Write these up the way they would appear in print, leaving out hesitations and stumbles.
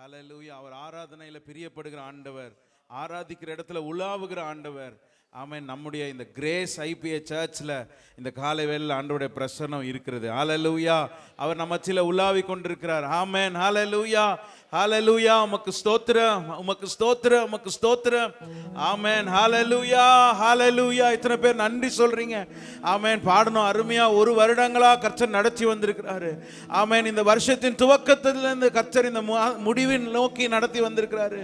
ஹல்லேலூயா. அவர் ஆராதனையில பிரியப்படுகிற ஆண்டவர், ஆராதிக்கிற இடத்துல உலாவுகிற ஆண்டவர். ஆமென். நம்முடைய இந்த கிரேஸ் ஐபிஏ சர்ச்சில் இந்த காலை வேளையில் ஆண்டவருடைய பிரசன்னம் இருக்கிறது. ஹல்லேலூயா. அவர் நம்ம மத்தியில உலாவி கொண்டிருக்கிறார். ஆமென். ஹல்லேலூயா, ஹல்லேலூயா. உமக்கு ஸ்தோத்திரம், உமக்கு ஸ்தோத்திரம், உமக்கு ஸ்தோத்திரம். ஆமென். ஹல்லேலூயா, ஹல்லேலூயா. இத்தனை பேர் நன்றி சொல்றீங்க. ஆமென். பாடணும் அருமையா. ஒரு வருடங்களா கர்த்தர் நடத்தி வந்திருக்கிறாரு. ஆமென். இந்த வருஷத்தின் துவக்கத்திலிருந்து கர்த்தர் இந்த முடிவின் நோக்கி நடத்தி வந்திருக்கிறாரு.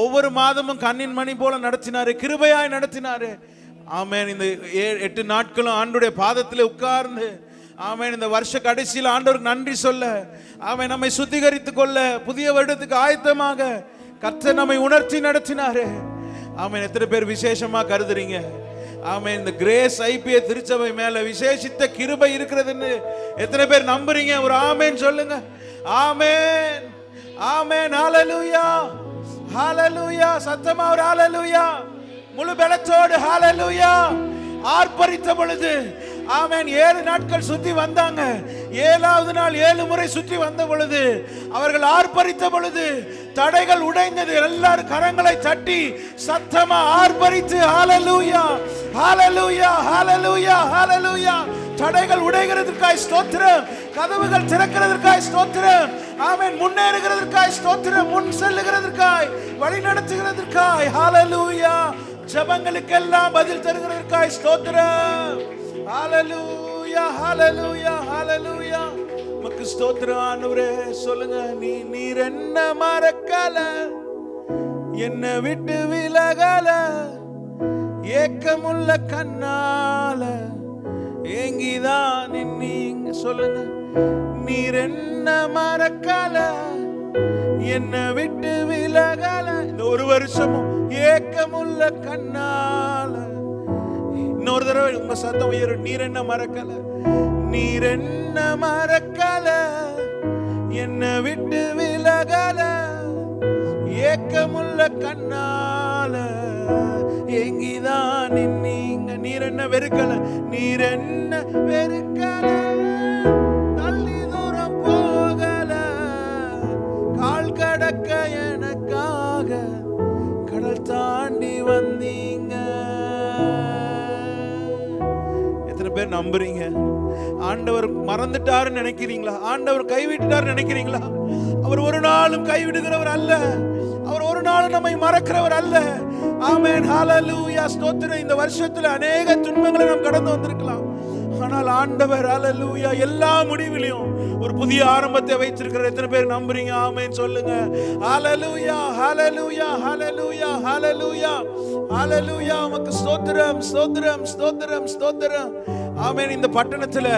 ஒவ்வொரு மாதமும் கண்ணின் மணி போல நடத்தினாரு, கிருபையாய் நடத்தினாரு. ஆமென். இந்த 8 நாட்களும் ஆண்டவருடைய பாதத்திலே உட்கார்ந்து, ஆமென், இந்த வருஷ கடைசியில் ஆண்டவருக்கு நன்றி சொல்ல, ஆமென், நம்மை சுத்திகரித்துக் கொள்ள, புதிய வருடத்துக்கு ஆயத்தமாக கர்த்தர் நம்மை உணர்த்தி நடத்தினாரு. ஆமென். எத்தனை பேர் விசேஷமா கருதுறீங்க? ஆமென். இந்த கிரேஸ் ஐபிஏ திருச்சபை மேல விசேஷித்த கிருபை இருக்கிறதுன்னு எத்தனை பேர் நம்புறீங்க? ஒரு ஆமென் சொல்லுங்க. ஆமென், ஆமென். ஹல்லேலூயா, ஹல்லேலூயா. சத்தமா ஒரு ஹல்லேலூயா. முழு பலத்தோடு ஹல்லேலூயா. ஆர்ப்பரித்த பொழுது, ஆமென், 7 நாட்கள் சுற்றி வந்தாங்க. 7வது நாள் 7 முறை சுற்றி வந்த பொழுது, அவர்கள் ஆர்ப்பரித்த பொழுது தடைகள் உடைந்தது. எல்லாரும் கரங்களை தட்டி சத்தமா ஆர்ப்பரித்து ஹல்லேலூயா, ஹல்லேலூயா, ஹல்லேலூயா, ஹல்லேலூயா. தடைகள் உடைகிறதற்காய் ஸ்தோத்திரம், கதவுகள் திறக்கிறதற்காய் ஸ்தோத்திரம். ஆமென். முன்னேறுகிறதற்காய் ஸ்தோத்திரம், முன் செல்லுகிறதற்காய், வழி நடத்துகிறதற்காய் ஹல்லேலூயா. ஜெபங்களுக்கெல்லாம் பதில் தருகிறதற்காய் ஸ்தோத்திரம். ஹல்லேலூயா, ஹல்லேலூயா, ஹல்லேலூயா. உமக்கு ஸ்தோத்திரம் ஆண்டவரே. சொல்லுங்க. நீர் என்ன மறக்கல, என்ன விட்டு விலகல, ஏக்கமுள்ள கண்ணால ஏங்கிதான் நின்னீங்க. சொல்லுங்க. நீர் என்ன மறக்கல, என்ன விட்டு விலகல, இந்த ஒரு வருஷமும் ஏக்கமுள்ள கண்ணால. இன்னொரு தடவை உங்க சத்தம் உயரும். நீர் என்ன மறக்கல, நீர் என்ன மறக்கல, என்ன விட்டு விலகல, ஏக்கமுள்ள கண்ணால எங்கிதான் நின்னீங்க. நீர் என்ன வெறுக்கல, நீர் என்ன வெறுக்கல, தள்ளி தூரம் போகல, கால் கடக்க எனக்காக கடல் தாண்டி வந்தீங்க. எத்தனை பேர் நம்புறீங்க? ஆண்டவர் மறந்துட்டாருன்னு நினைக்கிறீங்களா? ஆண்டவர் கைவிட்டுட்டாருன்னு நினைக்கிறீங்களா? அவர் ஒரு நாளும் கைவிடுகிறவர் அல்ல. அவர் ஒரு நாளும் நம்மை மறக்கிறவர் அல்ல. ஆமென். ஹல்லேலூயா. ஸ்தோத்திரம். இந்த வருஷத்துல அநேக துன்பங்களை நாம் கடந்து வந்திருக்கலாம். ஆனால் ஆண்டவர் ஹல்லேலூயா எல்லா முடிவிலையும் ஒரு புதிய ஆரம்பத்தை வைத்திருக்கிற எத்தனை பேர் நம்புறீங்க? ஆமென் சொல்லுங்க. ஹல்லேலூயா, ஹல்லேலூயா, ஹல்லேலூயா, ஹல்லேலூயா, ஹல்லேலூயா. உமக்கு ஸ்தோத்திரம், ஸ்தோத்திரம், ஸ்தோத்திரம், ஸ்தோத்திரம். ஆமென். இந்த பட்டணத்துல,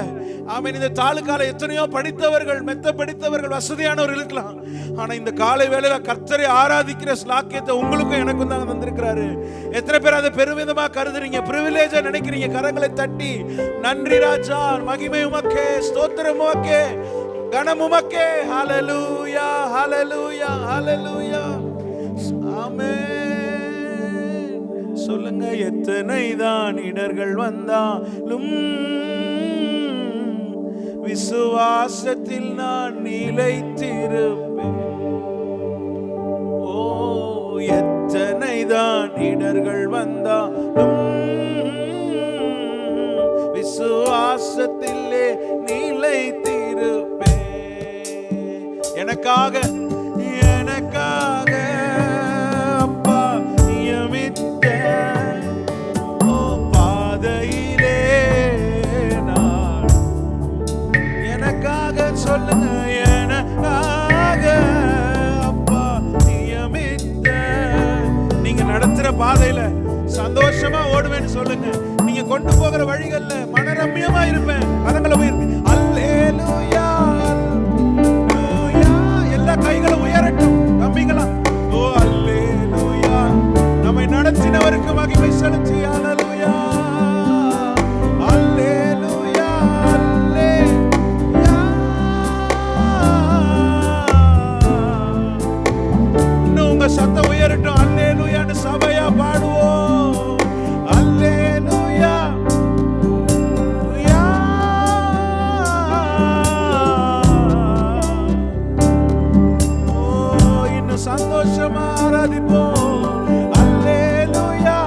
ஆமென், இந்த தாலுகால எத்தனையோ படித்தவர்கள், மெத்த படித்தவர்கள், வசதியானவர்கள் இருக்கலாம். ஆனா இந்த காலை வேளையில கர்த்தரை ஆராதிக்கிற ஸ்லாக்கியத்தை உங்களுக்கும் எனக்கும் தான் தந்திருக்கிறாரு. எத்தனை பேர் அதை பெருமிதமா கருதுறீங்க, பிரிவிலேஜா நினைக்கிறீங்க? கரங்களை தட்டி நன்றி ராஜா, மகிமை உமக்கே, ஸ்தோத்திரம் உமக்கே, கனம் உமக்கே. ஹல்லேலூயா, ஹல்லேலூயா, ஹல்லேலூயா. ஆமென். சொல்லுங்க. எத்தனை தான் இடர்கள் வந்தாலும் விசுவாசத்தில் நான் நிலைத்திருப்பேன். ஓ, எத்தனை தான் இடர்கள் வந்தாலும் விசுவாசத்திலே நிலைத்திருப்பேன். எனக்காக, எனக்காக அப்பா நியமித்த பாதையிலே நான், எனக்காக சொல்லுங்க, எனக்காக அப்பா நியமித்த, நீங்க நடத்துற பாதையில சந்தோஷமா ஓடுவேன்னு சொல்லுங்க. நீங்க கொண்டு போகிற வழிகள்ல மனரம்யமா இருப்பேன். கரங்களை உயர்த்தி அல்லேலூயா, அல்லேலூயா. எல்லா கைகளும் சந்தோஷமா ஆராதிப்போம். அல்லேலூயா.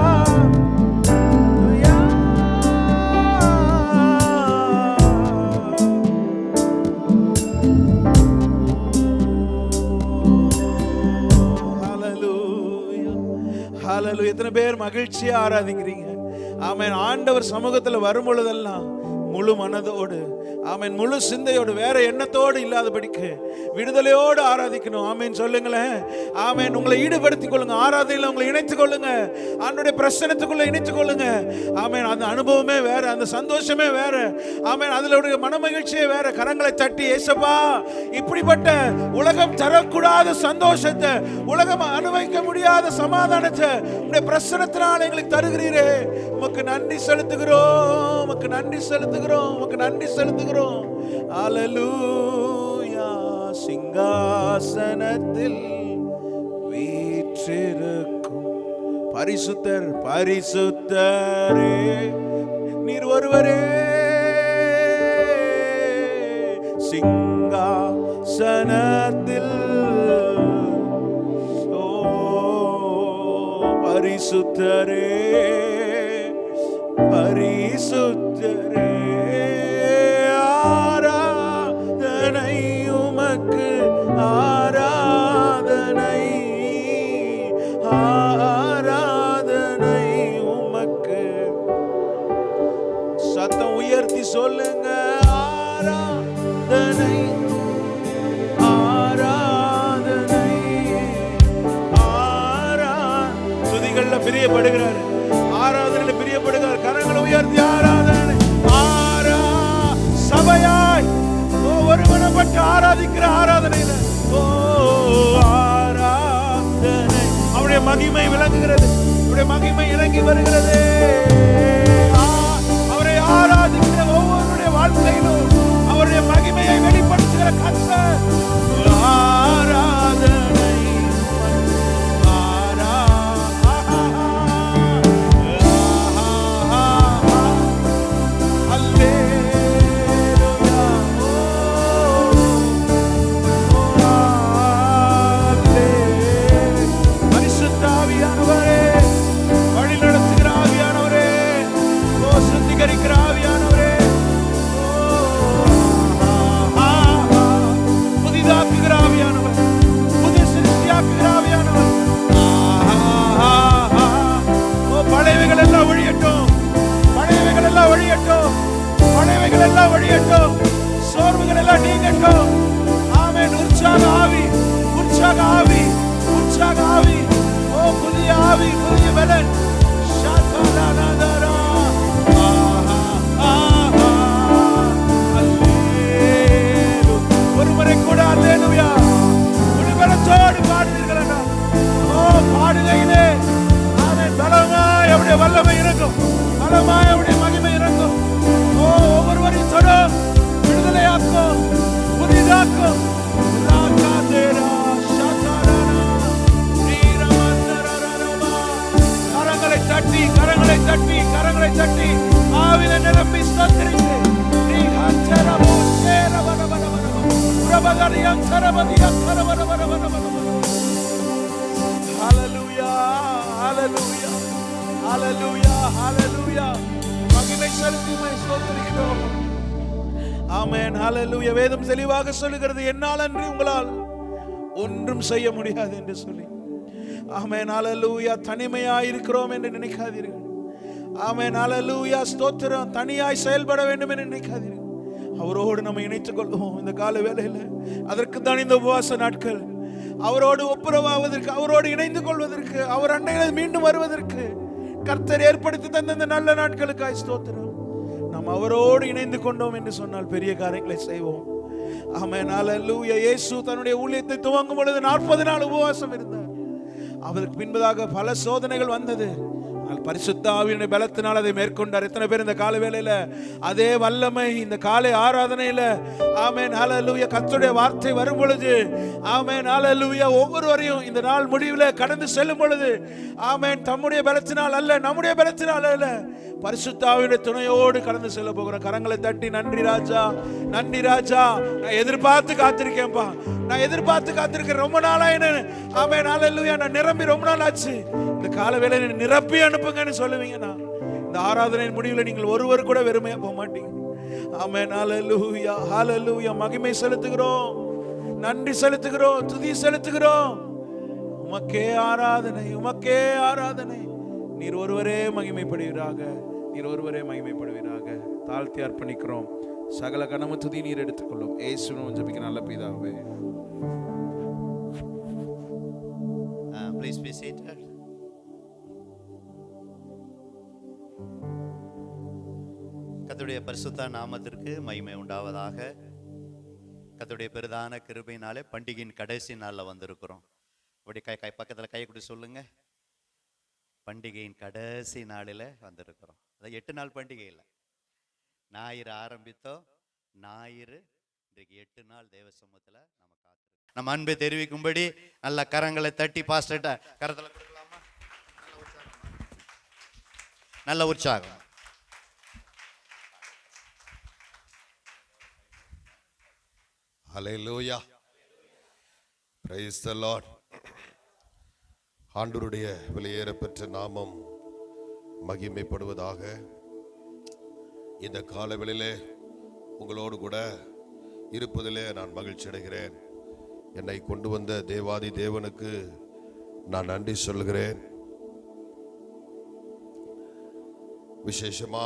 ஹalleluya. எத்தனை பேர் மகிழ்ச்சியா ஆராதிக்கிறீங்க? ஆமென். ஆண்டவர் சமூகத்தில் வரும் பொழுதெல்லாம் முழு மனதோடு, ஆமென், முழு சிந்தையோடு, வேற எண்ணத்தோடு இல்லாதபடிக்கு விடுதலையோடு ஆராதிக்கணும். ஆமென் சொல்லுங்களேன். ஆமென். உங்களை ஈடுபடுத்திக் கொள்ளுங்க. ஆராதனையில் உங்களை இணைத்துக் கொள்ளுங்க. ஆண்டவருடைய பிரசன்னத்துக்குள்ள இணைத்துக் கொள்ளுங்க. ஆமென். அந்த அனுபவமே வேற, அந்த சந்தோஷமே வேற. ஆமென். அதிலுடைய மனமகிழ்ச்சியே வேற. கரங்களை தட்டி, ஏசப்பா, இப்படிப்பட்ட உலகம் தரக்கூடாத சந்தோஷத்தை, உலகம் அனுபவிக்க முடியாத சமாதானத்தை உடைய பிரசன்னத்தினால் எங்களுக்கு தருகிறீரே, உமக்கு நன்றி செலுத்துகிறோம், உமக்கு நன்றி செலுத்துகிறோம், உமக்கு நன்றி செலுத்துகிறோம். அல்லேலூயா. சிங்காசனத்தில் வீற்றிருக்கும் பரிசுத்தர், பரிசுத்தரே நீர் ஒருவரே. சிங்காசனத்தில் ஓ பரிசுத்தரே, பரிசுத்தரே, ஆராதனை உமக்கு, ஆராதனை, ஆராதனை உமக்கு. சத்தம் உயர்த்தி சொல்லுங்க. ஆராதனை, ஆராதனை, துதிகள்ல பிரியப்படுகிறார், ஆராதனையில பிரியப்படுகிறார். கரங்களை உயர்த்தி ஆராதனை, சபையாய் ஒருமனப்பட்டு ஆராதிக்கிற ஆராதனையில ஆராதனை, அவருடைய மகிமை விளங்குகிறது, அவருடைய மகிமை இறங்கி வருகிறது. அவரை ஆராதிக்கிற ஒவ்வொருடைய வாழ்க்கையிலும் அவருடைய மகிமையை வெளிப்படுத்துகிற கர்த்தர். ஆராதனை, சோர்வுகள் எல்லாம் நீங்கட்டும். ஆமென். உற்சாக ஆவி, உற்சாக ஆவி, உற்சாக ஆவி, ஓ புதிய ஆவி, புதிய பலன். ஒருமுறை கூட அல்லேலூயா ஒரு பலத்தோடு பாடுவீர்கள். ஓ பாடுகையிலே ஆமென் பலமாய் அவருடைய வல்லமை இருக்கும், பலமாய் அவருடைய மகிமை இருக்கும். ஒவ்வொருவரையும் தொடும், விடுதலையாக்கும், புதிதாக்கும். கரங்களை தட்டி, கரங்களை தட்டி, கரங்களை தட்டி ஆவில நிரம்பி ஸ்தோத்திரித்து ஹல்லேலூயா, ஹல்லேலூயா, ஹல்லேலூயா, ஹல்லேலூயா. மகிமை செலுத்தி ஸ்தோத்திரிக்கிறோம். ஆமென். ஹல்லேலூயா. வேதம் தெளிவாக சொல்லுகிறது, என்னால் அன்றி உங்களால் ஒன்றும் செய்ய முடியாது என்று சொல்லி. ஆமென். ஹல்லேலூயா. தனிமையாய் இருக்கிறோம் என்று நினைக்காதீர்கள். ஆமென். ஹல்லேலூயா. ஸ்தோத்திரம். தனியாய் செயல்பட வேண்டும் என்று நினைக்காதீர்கள். அவரோடு நம்ம இணைத்துக் கொள்வோம் இந்த கால வேளையில. அதற்கு தான் இந்த உபவாச நாட்கள். அவரோடு ஒப்புரவாவதற்கு, அவரோடு இணைந்து கொள்வதற்கு, அவர் அண்டையில் மீண்டும் வருவதற்கு கர்த்தர் ஏற்படுத்தி தந்த இந்த நல்ல நாட்களுக்காய் ஸ்தோத்திரம். நாம் அவரோடு இணைந்து கொண்டோம் என்று சொன்னால் பெரிய காரியங்களை செய்வோம். ஆமென். ஹல்லேலூயா. இயேசு தன்னுடைய ஊழியத்தை துவங்கும் பொழுது 40 நாள் உபவாசம் இருந்தார். அதற்கு பின்பதாக பல சோதனைகள் வந்தது. பரிசுத்த ஆவியினுடைய பலத்தினால் அதை மேற்கொண்டார். எத்தனை பேர் இந்த காலை வேளையில அதே வல்லமை இந்த காலை ஆராதனையில ஆமென் ஹல்லேலூயா கர்த்தருடைய வார்த்தை வரும் பொழுது ஆமென் ஹல்லேலூயா ஒவ்வொருவரையும் இந்த நாள் முடிவில் கடந்து செல்லும் பொழுது ஆமென் தம்முடைய பலத்தினால் அல்ல, நம்முடைய பலத்தினால் அல்ல, பரிசுத்த ஆவியுடைய துணையோடு கடந்து செல்ல போகிறோம். கரங்களை தட்டி நன்றி ராஜா, நன்றி ராஜா. நான் எதிர்பார்த்து காத்திருக்கேன்ப்பா, நான் எதிர்பார்த்து காத்திருக்கேன். ரொம்ப நாளா என்ன ஆமென் ஹல்லேலூயா நான் நிரம்பி ரொம்ப நாள் ஆச்சு. இந்த கால வேளையில நிரப்பி அனுப்புங்கன்னு சொல்லுவீங்கன்னா இந்த ஆராதனையின் முடிவில் நீங்கள் ஒருவர் கூட வெறுமையா போக மாட்டீங்க. ஆமென் ஹல்லேலூயா ஹல்லேலூயா. மகிமை செலுத்துகிறோம், நன்றி செலுத்துகிறோம், துதி செலுத்துகிறோம். உமக்கே ஆராதனை, உமக்கே ஆராதனை. நீர் ஒருவரே மகிமைப்படுவீராக, நீர் ஒருவரே மகிமைப்படுவீராக. தாழ்த்தி அர்ப்பணிக்கிறோம். சகல கனம துதி நீர் எடுத்துக்கொள்ளும். இயேசுவின் ஜெபிக்க நல்ல பிதாவே. Please be seated. கர்த்தருடைய பரிசுத்த நாமத்திற்கு மகிமை உண்டாவதாக. கர்த்தருடைய பெரிதான கிருபையினாலே பண்டிகையின் கடைசி நாளில் வந்திருக்கிறோம். அப்படி கை பக்கத்தில் கை கொடு சொல்லுங்க. பண்டிகையின் கடைசி நாளில் வந்திருக்கிறோம். அது 8 நாள் பண்டிகை இல்லை, ஞாயிறு ஆரம்பித்தோம். ஞாயிறு இன்றைக்கு 8 நாள் தேவ சமூகத்தில் நம்ம காத்திருக்கோம். நம்ம அன்பை தெரிவிக்கும்படி நல்ல கரங்களை தட்டி பாஸ்டர்ட்ட கரத்தில் கொடுக்கலாமா? நல்ல உற்சாகம். ஹல்லேலூயா, பிரைஸ் தி லார்ட். ஆண்டவருடைய விலையேறப்பெற்ற நாமம் மகிமைப்படுவதாக. இந்த காலவெளியிலே உங்களோடு கூட இருப்பதிலே நான் மகிழ்ச்சி அடைகிறேன். என்னை கொண்டு வந்த தேவாதி தேவனுக்கு நான் நன்றி சொல்கிறேன். விசேஷமா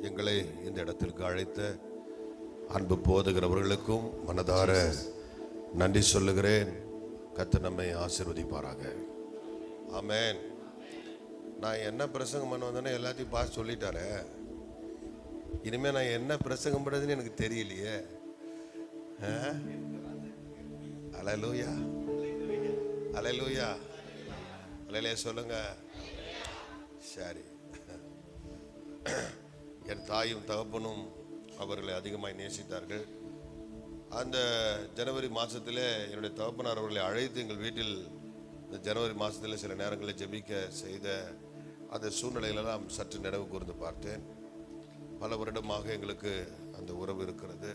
எங்களை இந்த இடத்திற்கு அழைத்த அன்பு போதுகிறவர்களுக்கும் மனதார நன்றி சொல்லுகிறேன். கர்த்தர் நம்மை ஆசீர்வதிப்பாராக. ஆமென். நான் என்ன பிரசங்கம் பண்ண வந்தேன்னு எல்லாத்தையும் பார்த்து சொல்லிட்டாரே. இனிமேல் நான் என்ன பிரசங்கம் பண்ணுறதுன்னு எனக்கு தெரியலையே. அல்லேலூயா, அல்லேலூயா, அல்லேலூயா சொல்லுங்க. சரி, என் தாயும் தகப்பனும் அவர்களை அதிகமாக நேசித்தார்கள். அந்த ஜனவரி மாதத்தில் என்னுடைய தகப்பனார் அவர்களை அழைத்து எங்கள் வீட்டில் இந்த ஜனவரி மாதத்தில் சில நேரங்களில் ஜெபிக்க செய்த அந்த சூழ்நிலைகளெல்லாம் சற்று நினைவு கூர்ந்து பார்த்தேன். பல வருடமாக எங்களுக்கு அந்த உறவு இருக்கிறது.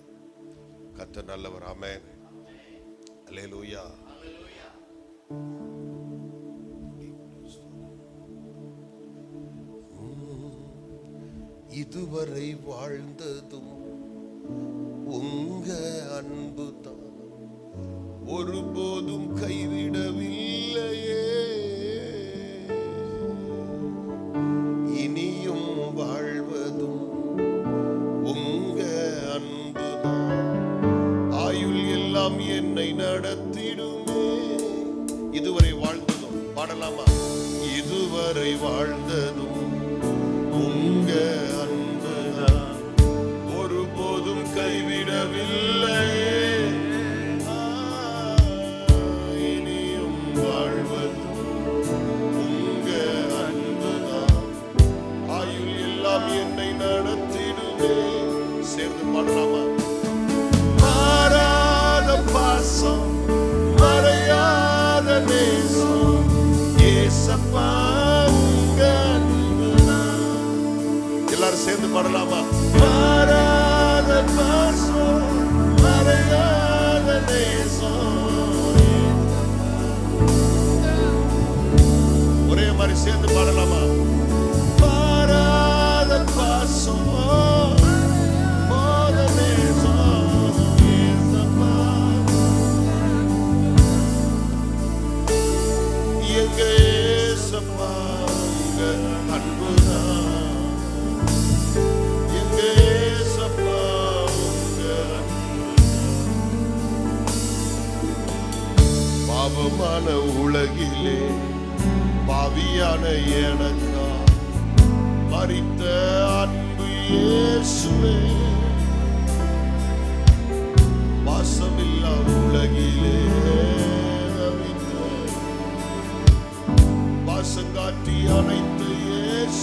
கர்த்தர் நல்லவர். ஆமென். அல்லேலூயா. இதுவரை வாழ்ந்ததும் உங்க அன்பு தான், ஒருபோதும் கைவிடவில்லையே. இனியும் வாழ்வதும் உங்க அன்பு தான், ஆயுள் எல்லாம் என்னை நடத்திடுமே. இதுவரை வாழ்ந்ததும் பாடலாமா? இதுவரை வாழ்ந்ததும் உங்க அன்பு தான், ஒருபோதும் கைவிடவில்லை. இனியும் வாழ்வதும் உங்க அன்பு தான், ஆயுள் எல்லாம் என்னை நடத்திடுமே. சேர்ந்து பாடலாமா? மாறாத பாசம், மறையாத நேசம், ஏசப்பா உங்க அன்பு தான். எல்லாரும் சேர்ந்து பாடலாமா? மாறாத பாசம், மறையாத நேசம். ஒரே மாதிரி சேர்ந்து பாடலாமா? மாறாத பாசம், பாவமான உலகிலே பாவியான எனக்கா மரித்த அன்பு இயேசுவே. பாசமில்லா உலகிலே பாசங்காட்டி அனைத்து இயேசுவே.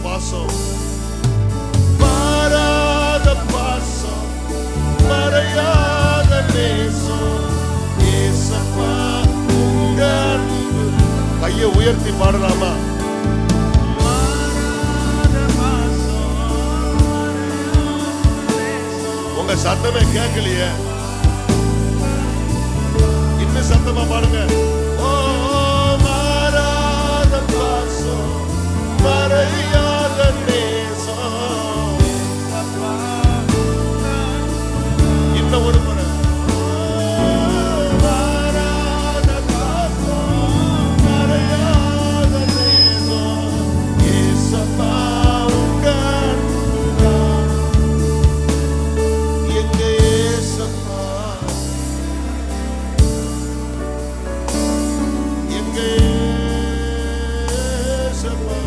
பாசம், மாறாத பாசம், மறையாத நேசம், ஏசப்பா உங்க அன்பு. கையை உயர்த்தி பாடலாமா? உங்க சத்தமே கேட்கலையே, இன்னும் சத்தமா பாடுங்க. ஓ மாறாத பாசம், மறையாத நேசம், இன்னும் ஒரு முறை. மாறாத பாசம், மறையாத நேசம், ஏசப்பா உங்க அன்புதான். எங்க ஏசப்பா, எங்க ஏசப்பா.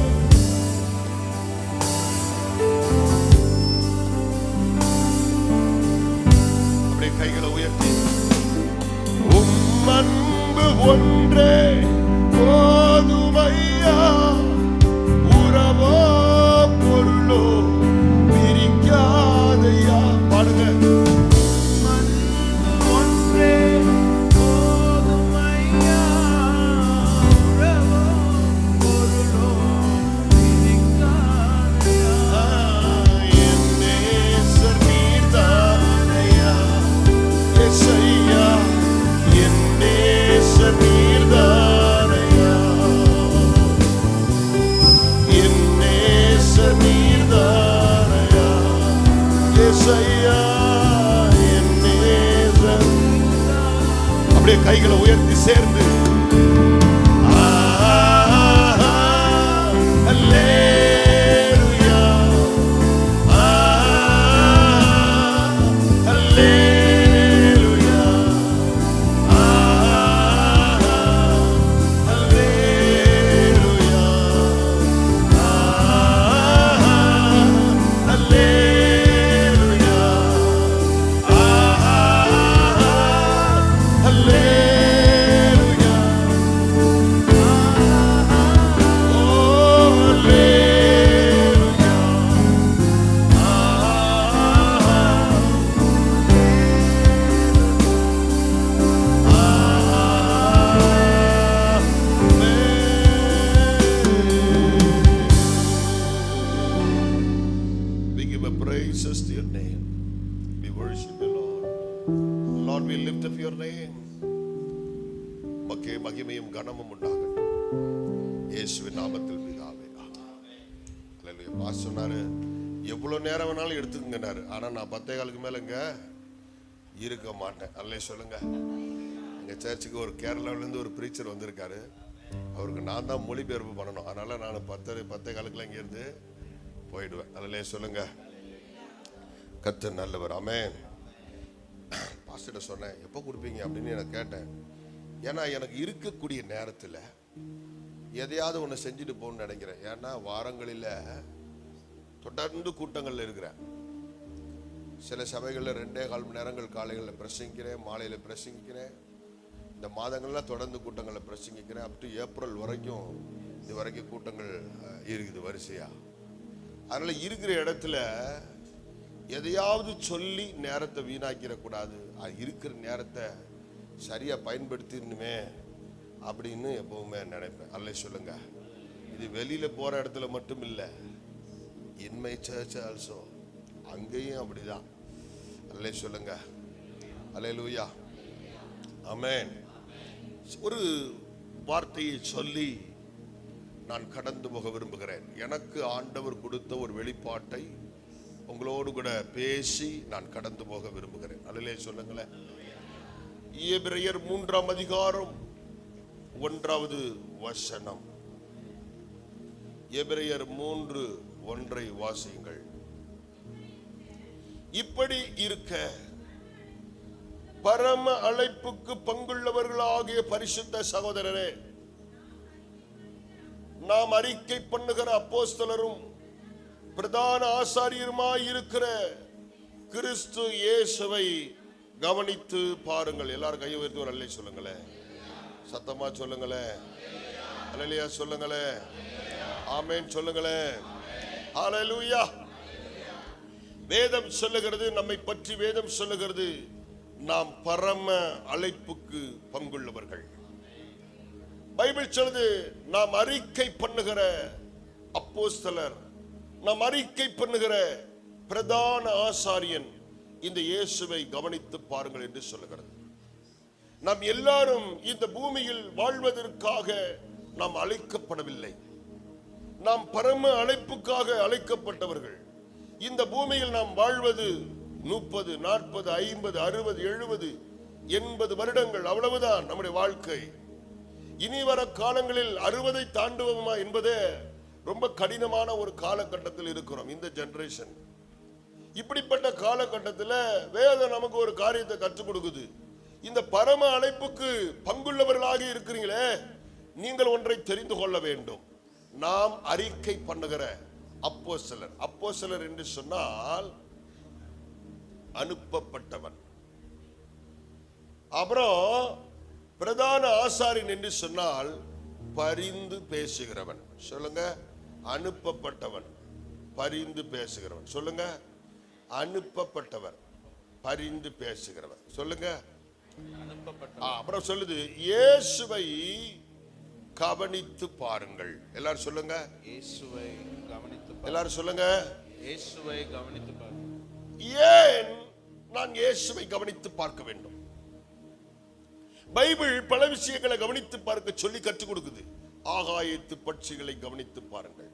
அப்படியே கைகளை உயர்த்தி, உம் அன்பு ஒன்றே போதுமையா, உறவோ பொருளோ பிரிக்காதையா. பாடுங்க. என் நேசர் நீர்தானையா, எசையா, என் நேசர் நீர்தானையா, என் நேசர் நீர்தானையா, எசையா, என் நேசர். அப்படியே கைகளை உயர்த்தி சேர்ந்து அல்லேலூயா, அல்லேலூயா, அல்லேலூயா, அல்லேலூயா, அல்லேலூயா. We give a praises to your name. We worship you, Lord. Lord, we lift up your name. மக்கே மகிமையும் கனமும் உண்டாகட்டும் இயேசுவின் நாமத்தில் பிதாவே. அல்லேலூயா. பாஸ் சொன்னாரு, எவ்வளவு நேரம் வேணாலும் எடுத்துக்கங்கன்னாரு. ஆனா நான் 10:15 மேலங்க இருக்க மாட்டேன். அல்லே சொல்லுங்க. எங்க சர்ச்சுக்கு ஒரு கேரளாவில இருந்து ஒரு பிரீச்சர் வந்திருக்காரு. அவருக்கு நான் தான் மொழிபெயர்ப்பு பண்ணணும். அதனால நான் 10:15 இங்க இருந்து போயிடுவேன். அல்லே சொல்லுங்க. கர்த்தர் நல்லவர். ஆமென். பாஸ்டர்ட்ட சொன்னேன், எப்போ கொடுப்பீங்க அப்படின்னு எனக்கு கேட்டேன். ஏன்னா எனக்கு இருக்கக்கூடிய நேரத்தில் எதையாவது ஒன்று செஞ்சுட்டு போகணும்னு நினைக்கிறேன். ஏன்னா வாரங்களில் தொடர்ந்து கூட்டங்களில் இருக்கிறேன். சில சபைகளில் 2.25 மணி நேரங்கள் காலைகளில் பிரசங்கிக்கிறேன், மாலையில் பிரசங்கிக்கிறேன். இந்த மாதங்கள்லாம் தொடர்ந்து கூட்டங்களில் பிரசங்கிக்கிறேன். அப் டு ஏப்ரல் வரைக்கும் இது வரைக்கும் கூட்டங்கள் இருக்குது வரிசையா. அதனால இருக்கிற இடத்துல எதையாவது சொல்லி நேரத்தை வீணாக்கிடக்கூடாது. இருக்கிற நேரத்தை சரியா பயன்படுத்திடணுமே அப்படின்னு எப்பவுமே நினைப்பேன். அல்லே சொல்லுங்க. இது வெளியில போற இடத்துல மட்டும் இல்லை, இன் மை சர்ச் ஆல்சோ, அங்கேயும் அப்படிதான். அல்லே சொல்லுங்க. அல்லேலூயா. ஆமென். ஒரு வார்த்தையை சொல்லி நான் கடந்து போக விரும்புகிறேன். எனக்கு ஆண்டவர் கொடுத்த ஒரு வெளிப்பாட்டை உங்களோடு கூட பேசி நான் கடந்து போக விரும்புகிறேன். அல்லே சொல்லுங்களேன். எபிரெயர் 3ஆம் அதிகாரம் 1வது வசனம். எபிரெயர் 3:1 வாசியுங்கள். இப்படி இருக்க பரம அழைப்புக்கு பங்குள்ளவர்களாகிய பரிசுத்த சகோதரரே, நாம் அறிக்கை பண்ணுகிற அப்போஸ்தலரும் பிரதான ஆசாரியருமாய் இருக்கிற கிறிஸ்து இயேசுவை கவனித்து பாருங்கள். எல்லாரும் கையை உயர்த்தி ஒரு அல்லே சொல்லுங்களேன். சத்தமா சொல்லுங்களேன். அல்லேலூயா சொல்லுங்களேன். ஆமென் சொல்லுங்களேன். ஹalleluya. வேதம் சொல்லுகிறது, நம்மை பற்றி வேதம் சொல்லுகிறது, நாம் பரம அழைப்புக்கு பங்குள்ளவர்கள். பைபிள் சொல்லுது, நாம் அறிக்கை பண்ணுகிற அப்போஸ்தலர், நாம் அறிக்கை பண்ணுகிற பிரதான ஆசாரியன் இந்த இயேசுவை கவனித்து பாருங்கள் என்று சொல்லுகிறது. நாம் எல்லாரும் இந்த பூமியில் வாழ்வதற்காக நாம் அழைக்கப்படவில்லை. நாம் பரம அழைப்புக்காக அழைக்கப்பட்டவர்கள். இந்த பூமியில் நாம் வாழ்வது 30, 40, 50, 60, 70, 80 வருடங்கள், அவ்வளவுதான் நம்முடைய வாழ்க்கை. இனி வர காலங்களில் 60 தாண்டுவோமா என்பதே ரொம்ப கடினமான ஒரு காலகட்டத்தில் இருக்கிறோம். இந்த ஜெனரேஷன் இப்படிப்பட்ட காலகட்டத்தில் வேதம் நமக்கு ஒரு காரியத்தை கற்றுக் கொடுக்குது. இந்த பரம அழைப்புக்கு பங்குள்ளவர்களாக இருக்கிறீங்களே, நீங்கள் ஒன்றை தெரிந்து கொள்ள வேண்டும். நாம் அறிக்கை பண்ணுகிற அப்போஸ்தலர். அப்போஸ்தலர் என்று சொன்னால் அனுப்பப்பட்டவன். அப்புறம் பிரதான ஆசாரியன் என்று சொன்னால் பரிந்து பேசுகிறவன். சொல்லுங்க, அனுப்பப்பட்டவன், பரிந்து பேசுகிறவன். சொல்லுங்க, அனுப்பப்பட்டவர், பரிந்து பேசுகிறவர். சொல்லுங்க, அப்புறம் சொல்லுது, இயேசுவை கவனித்து பாருங்கள். எல்லாரும் சொல்லுங்க, இயேசுவை கவனித்து எல்லாரும் சொல்லுங்க, இயேசுவை கவனித்து பாருங்கள். ஏன் நான் இயேசுவை கவனித்து பார்க்க வேண்டும்? பைபிள் பல விஷயங்களை கவனித்து பார்க்க சொல்லி கற்றுக் கொடுக்குது. ஆகாயத்து பட்சிகளை கவனித்து பாருங்கள்,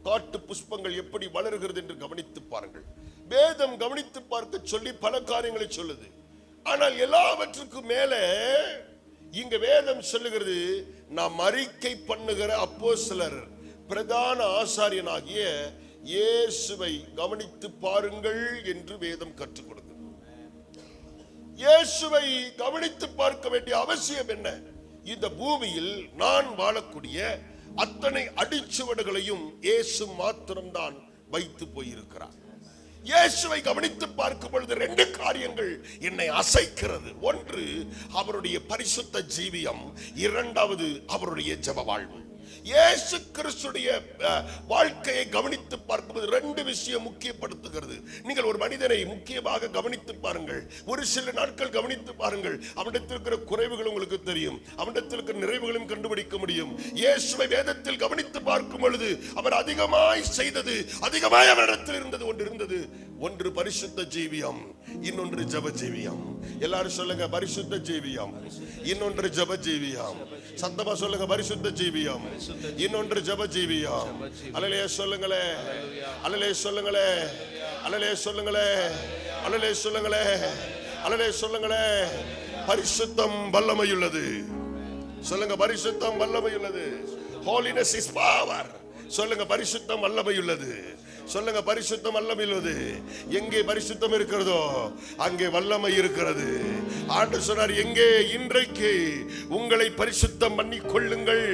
காட்டு புஷ்பங்கள் எப்படி வளர்கிறது என்று கவனித்து பாருங்கள். வேதம் கவனித்து பார்க்க சொல்லி பல காரியங்களை சொல்லுது. ஆனால் எல்லாவற்றுக்கும் மேல இங்க வேதம் சொல்லுகிறது, நாம் அறிக்கை பண்ணுகிற அப்போஸ்தலர் பிரதான ஆசாரியனாகிய இயேசுவை கவனித்து பாருங்கள் என்று வேதம் கற்றுக் கொடுக்குது. இயேசுவை கவனித்து பார்க்க வேண்டிய அவசியம் என்ன? இந்த பூமியில் நான் வாழக்கூடிய அத்தனை அடிச்சுவடுகளையும் இயேசு மாத்திரம்தான் வைத்து போயிருக்கிறார். இயேசுவை கவனித்து பார்க்கும் பொழுது 2 காரியங்கள் என்னை அசைக்கிறது. ஒன்று, அவருடைய பரிசுத்த ஜீவியம். இரண்டாவது, அவருடைய ஜெப வாழ்வு. இயேசு கிறிஸ்துடைய வாழ்க்கையை கவனித்து பார்க்கும்போது 2 விஷயம் முக்கியப்படுத்துகிறது. நீங்கள் ஒரு மனிதனை முக்கியமாக கவனித்து பாருங்கள். ஒரு சில நாட்கள் கவனித்து பாருங்கள். அவனிடத்தில் இருக்கிற குறைவுகள் உங்களுக்கு தெரியும், அவனிடத்தில் இருக்கிற நிறைவுகளும் கண்டுபிடிக்க முடியும். இயேசுவை வேதத்தில் கவனித்து பார்க்கும் பொழுது அவர் அதிகமாய் செய்தது, அதிகமாய் அவரிடத்தில் இருந்தது ஒன்று இருந்தது. ஒன்று பரிசுத்த ஜீவியம், இன்னொன்று ஜெப ஜீவியம். எல்லாரும் சொல்லுங்க, பரிசுத்த ஜீவியம், இன்னொன்று ஜெப ஜீவியம். சத்தமா சொல்லுங்க, பரிசுத்த ஜீவியம், இன்னொன்று ஜெப ஜீவியம். அல்லேலூயா சொல்லுங்களே, அல்லேலூயா சொல்லுங்களே, அல்லேலூயா சொல்லுங்களே, அல்லேலூயா சொல்லுங்களே, அல்லேலூயா சொல்லுங்களே. பரிசுத்தம் வல்லமையுள்ளது. சொல்லுங்க, பரிசுத்தம் வல்லமையுள்ளது. Holiness is power. சொல்லுங்க, பரிசுத்தம் வல்லமையுள்ளது. சொல்லுங்க, பரிசுத்தம் வல்லமையுள்ளது. எங்கே பரிசுத்தம் இருக்கிறதோ அங்கே வல்லமை இருக்கிறது. ஆண்டவர் சொன்னார், எங்கே இன்றைக்கு உங்களை பரிசுத்தம் பண்ணிக் கொள்ளுங்கள்,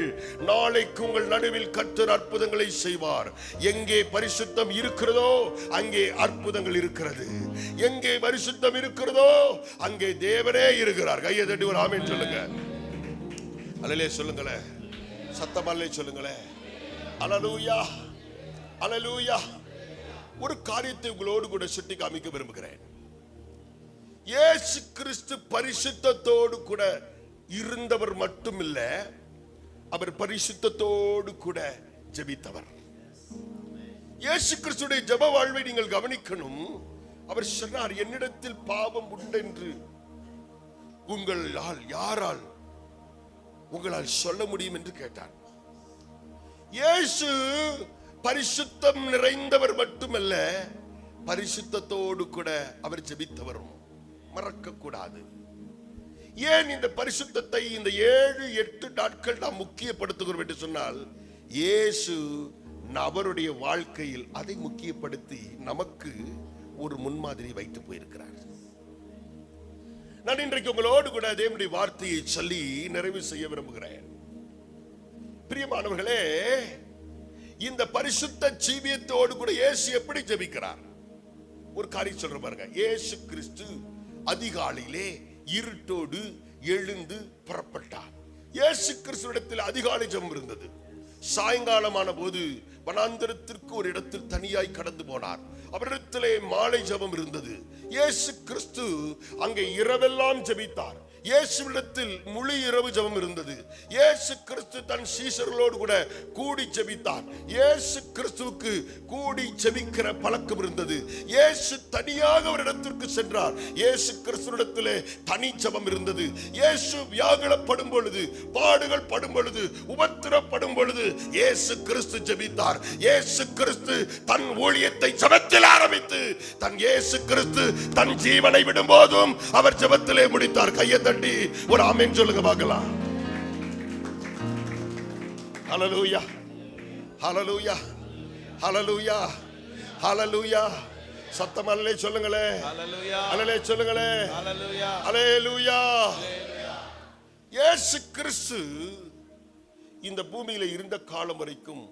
நாளைக்கு உங்கள் நடுவில் கர்த்தர் அற்புதங்களை செய்வார். எங்கே பரிசுத்தம் இருக்கிறதோ அங்கே அற்புதங்கள் இருக்கிறது. எங்கே பரிசுத்தம் இருக்கிறதோ அங்கே தேவனே இருக்கிறார். கையை தட்டி ஒரு ஆமென் சொல்லுங்க. அல்லேலூயா சொல்லுங்களே, சத்தமாலே சொல்லுங்களே. அல்லேலூயா, அல்லேலூயா. ஒரு காரியத்தை உங்களோடு கூட சுட்டி காமிக்க விரும்புகிறேன். இயேசு கிறிஸ்து பரிசுத்தத்தோடு கூட இருந்தவர் மட்டுமில்ல, அவர் பரிசுத்தத்தோடு கூட ஜெபித்தவர். இயேசு கிறிஸ்துடைய ஜெப வாழ்வை நீங்கள் கவனிக்கணும். அவர் சொன்னார், என்னிடத்தில் பாவம் உண்டென்று உங்களால் யாரால் உங்களால் சொல்ல முடியும் என்று கேட்டார். இயேசு பரிசுத்தம் நிறைந்தவர் மட்டுமல்ல, பரிசுத்தத்தோடு கூட அவர் ஜெபித்தவரும். மறக்க கூடாது. ஏன் இந்த பரிசுத்தத்தை இந்த 7-8 நாட்கள் நாம் முக்கியப்படுத்துகிறோம் என்று சொன்னால், இயேசு அவருடைய வாழ்க்கையில் அதை முக்கியப்படுத்தி நமக்கு ஒரு முன்மாதிரி வைத்து போயிருக்கிறார். நான் இன்றைக்கு உங்களோடு கூட தேவனுடைய வார்த்தையை சொல்லி நிறைவு செய்ய விரும்புகிறேன். பிரியமானவர்களே, இந்த பரிசுத்த ஜீவியத்தோடு கூட இயேசு எப்படி ஜெபிக்கிறார்? ஒரு காரியம் சொல்ற பாருங்க. இயேசு கிறிஸ்து அதிகாலையிலே இருட்டோடு எழுந்து புறப்பட்டார். இயேசு கிறிஸ்துவிடத்தில் அதிகாலை ஜெபம் இருந்தது. சாயங்காலமான போது வனாந்தரத்திற்கு ஒரு இடத்தில் தனியாய் கடந்து போனார். அவரிடத்திலே மாலை ஜெபம் இருந்தது. இயேசு கிறிஸ்து அங்கே இரவெல்லாம் ஜெபித்தார். இயேசுவிடத்தில் முழு இரவு ஜெபம் இருந்தது. இயேசு கிறிஸ்து தன் சீஷர்களோடு கூட கூடி ஜெபித்தார். இயேசு கிறிஸ்துவுக்கு கூடி ஜெபிக்கிற பழக்கம் இருந்தது. இயேசு தனியாக ஒரு இடத்திற்கு சென்றார். இயேசு கிறிஸ்துவிடத்திலே தனி ஜெபம் இருந்தது. இயேசு வியாகுலப்படும் பொழுது, பாடுகள் படும் பொழுது, உபத்திரப்படும் பொழுது இயேசு கிறிஸ்து ஜெபித்தார். இயேசு கிறிஸ்து தன் ஊழியத்தை ஜெபத்தில் ஆரம்பித்து தன் இயேசு கிறிஸ்து தன் ஜீவனை விடும் போதும் அவர் ஜெபத்திலே முடித்தார். கையை தட்டி ஒரு ஆமென் சொல்லுங்க பார்க்கலாம். ஹல்லேலூயா, ஹல்லேலூயா, ஹல்லேலூயா, ஹல்லேலூயா. சத்தம் அல்லே சொல்லுங்களே, ஹல்லேலூயா, அல்லே சொல்லுங்களே, ஹல்லேலூயா, ஹல்லேலூயா. இயேசு கிறிஸ்து இந்த பூமியில இருந்த காலம் வரைக்கும்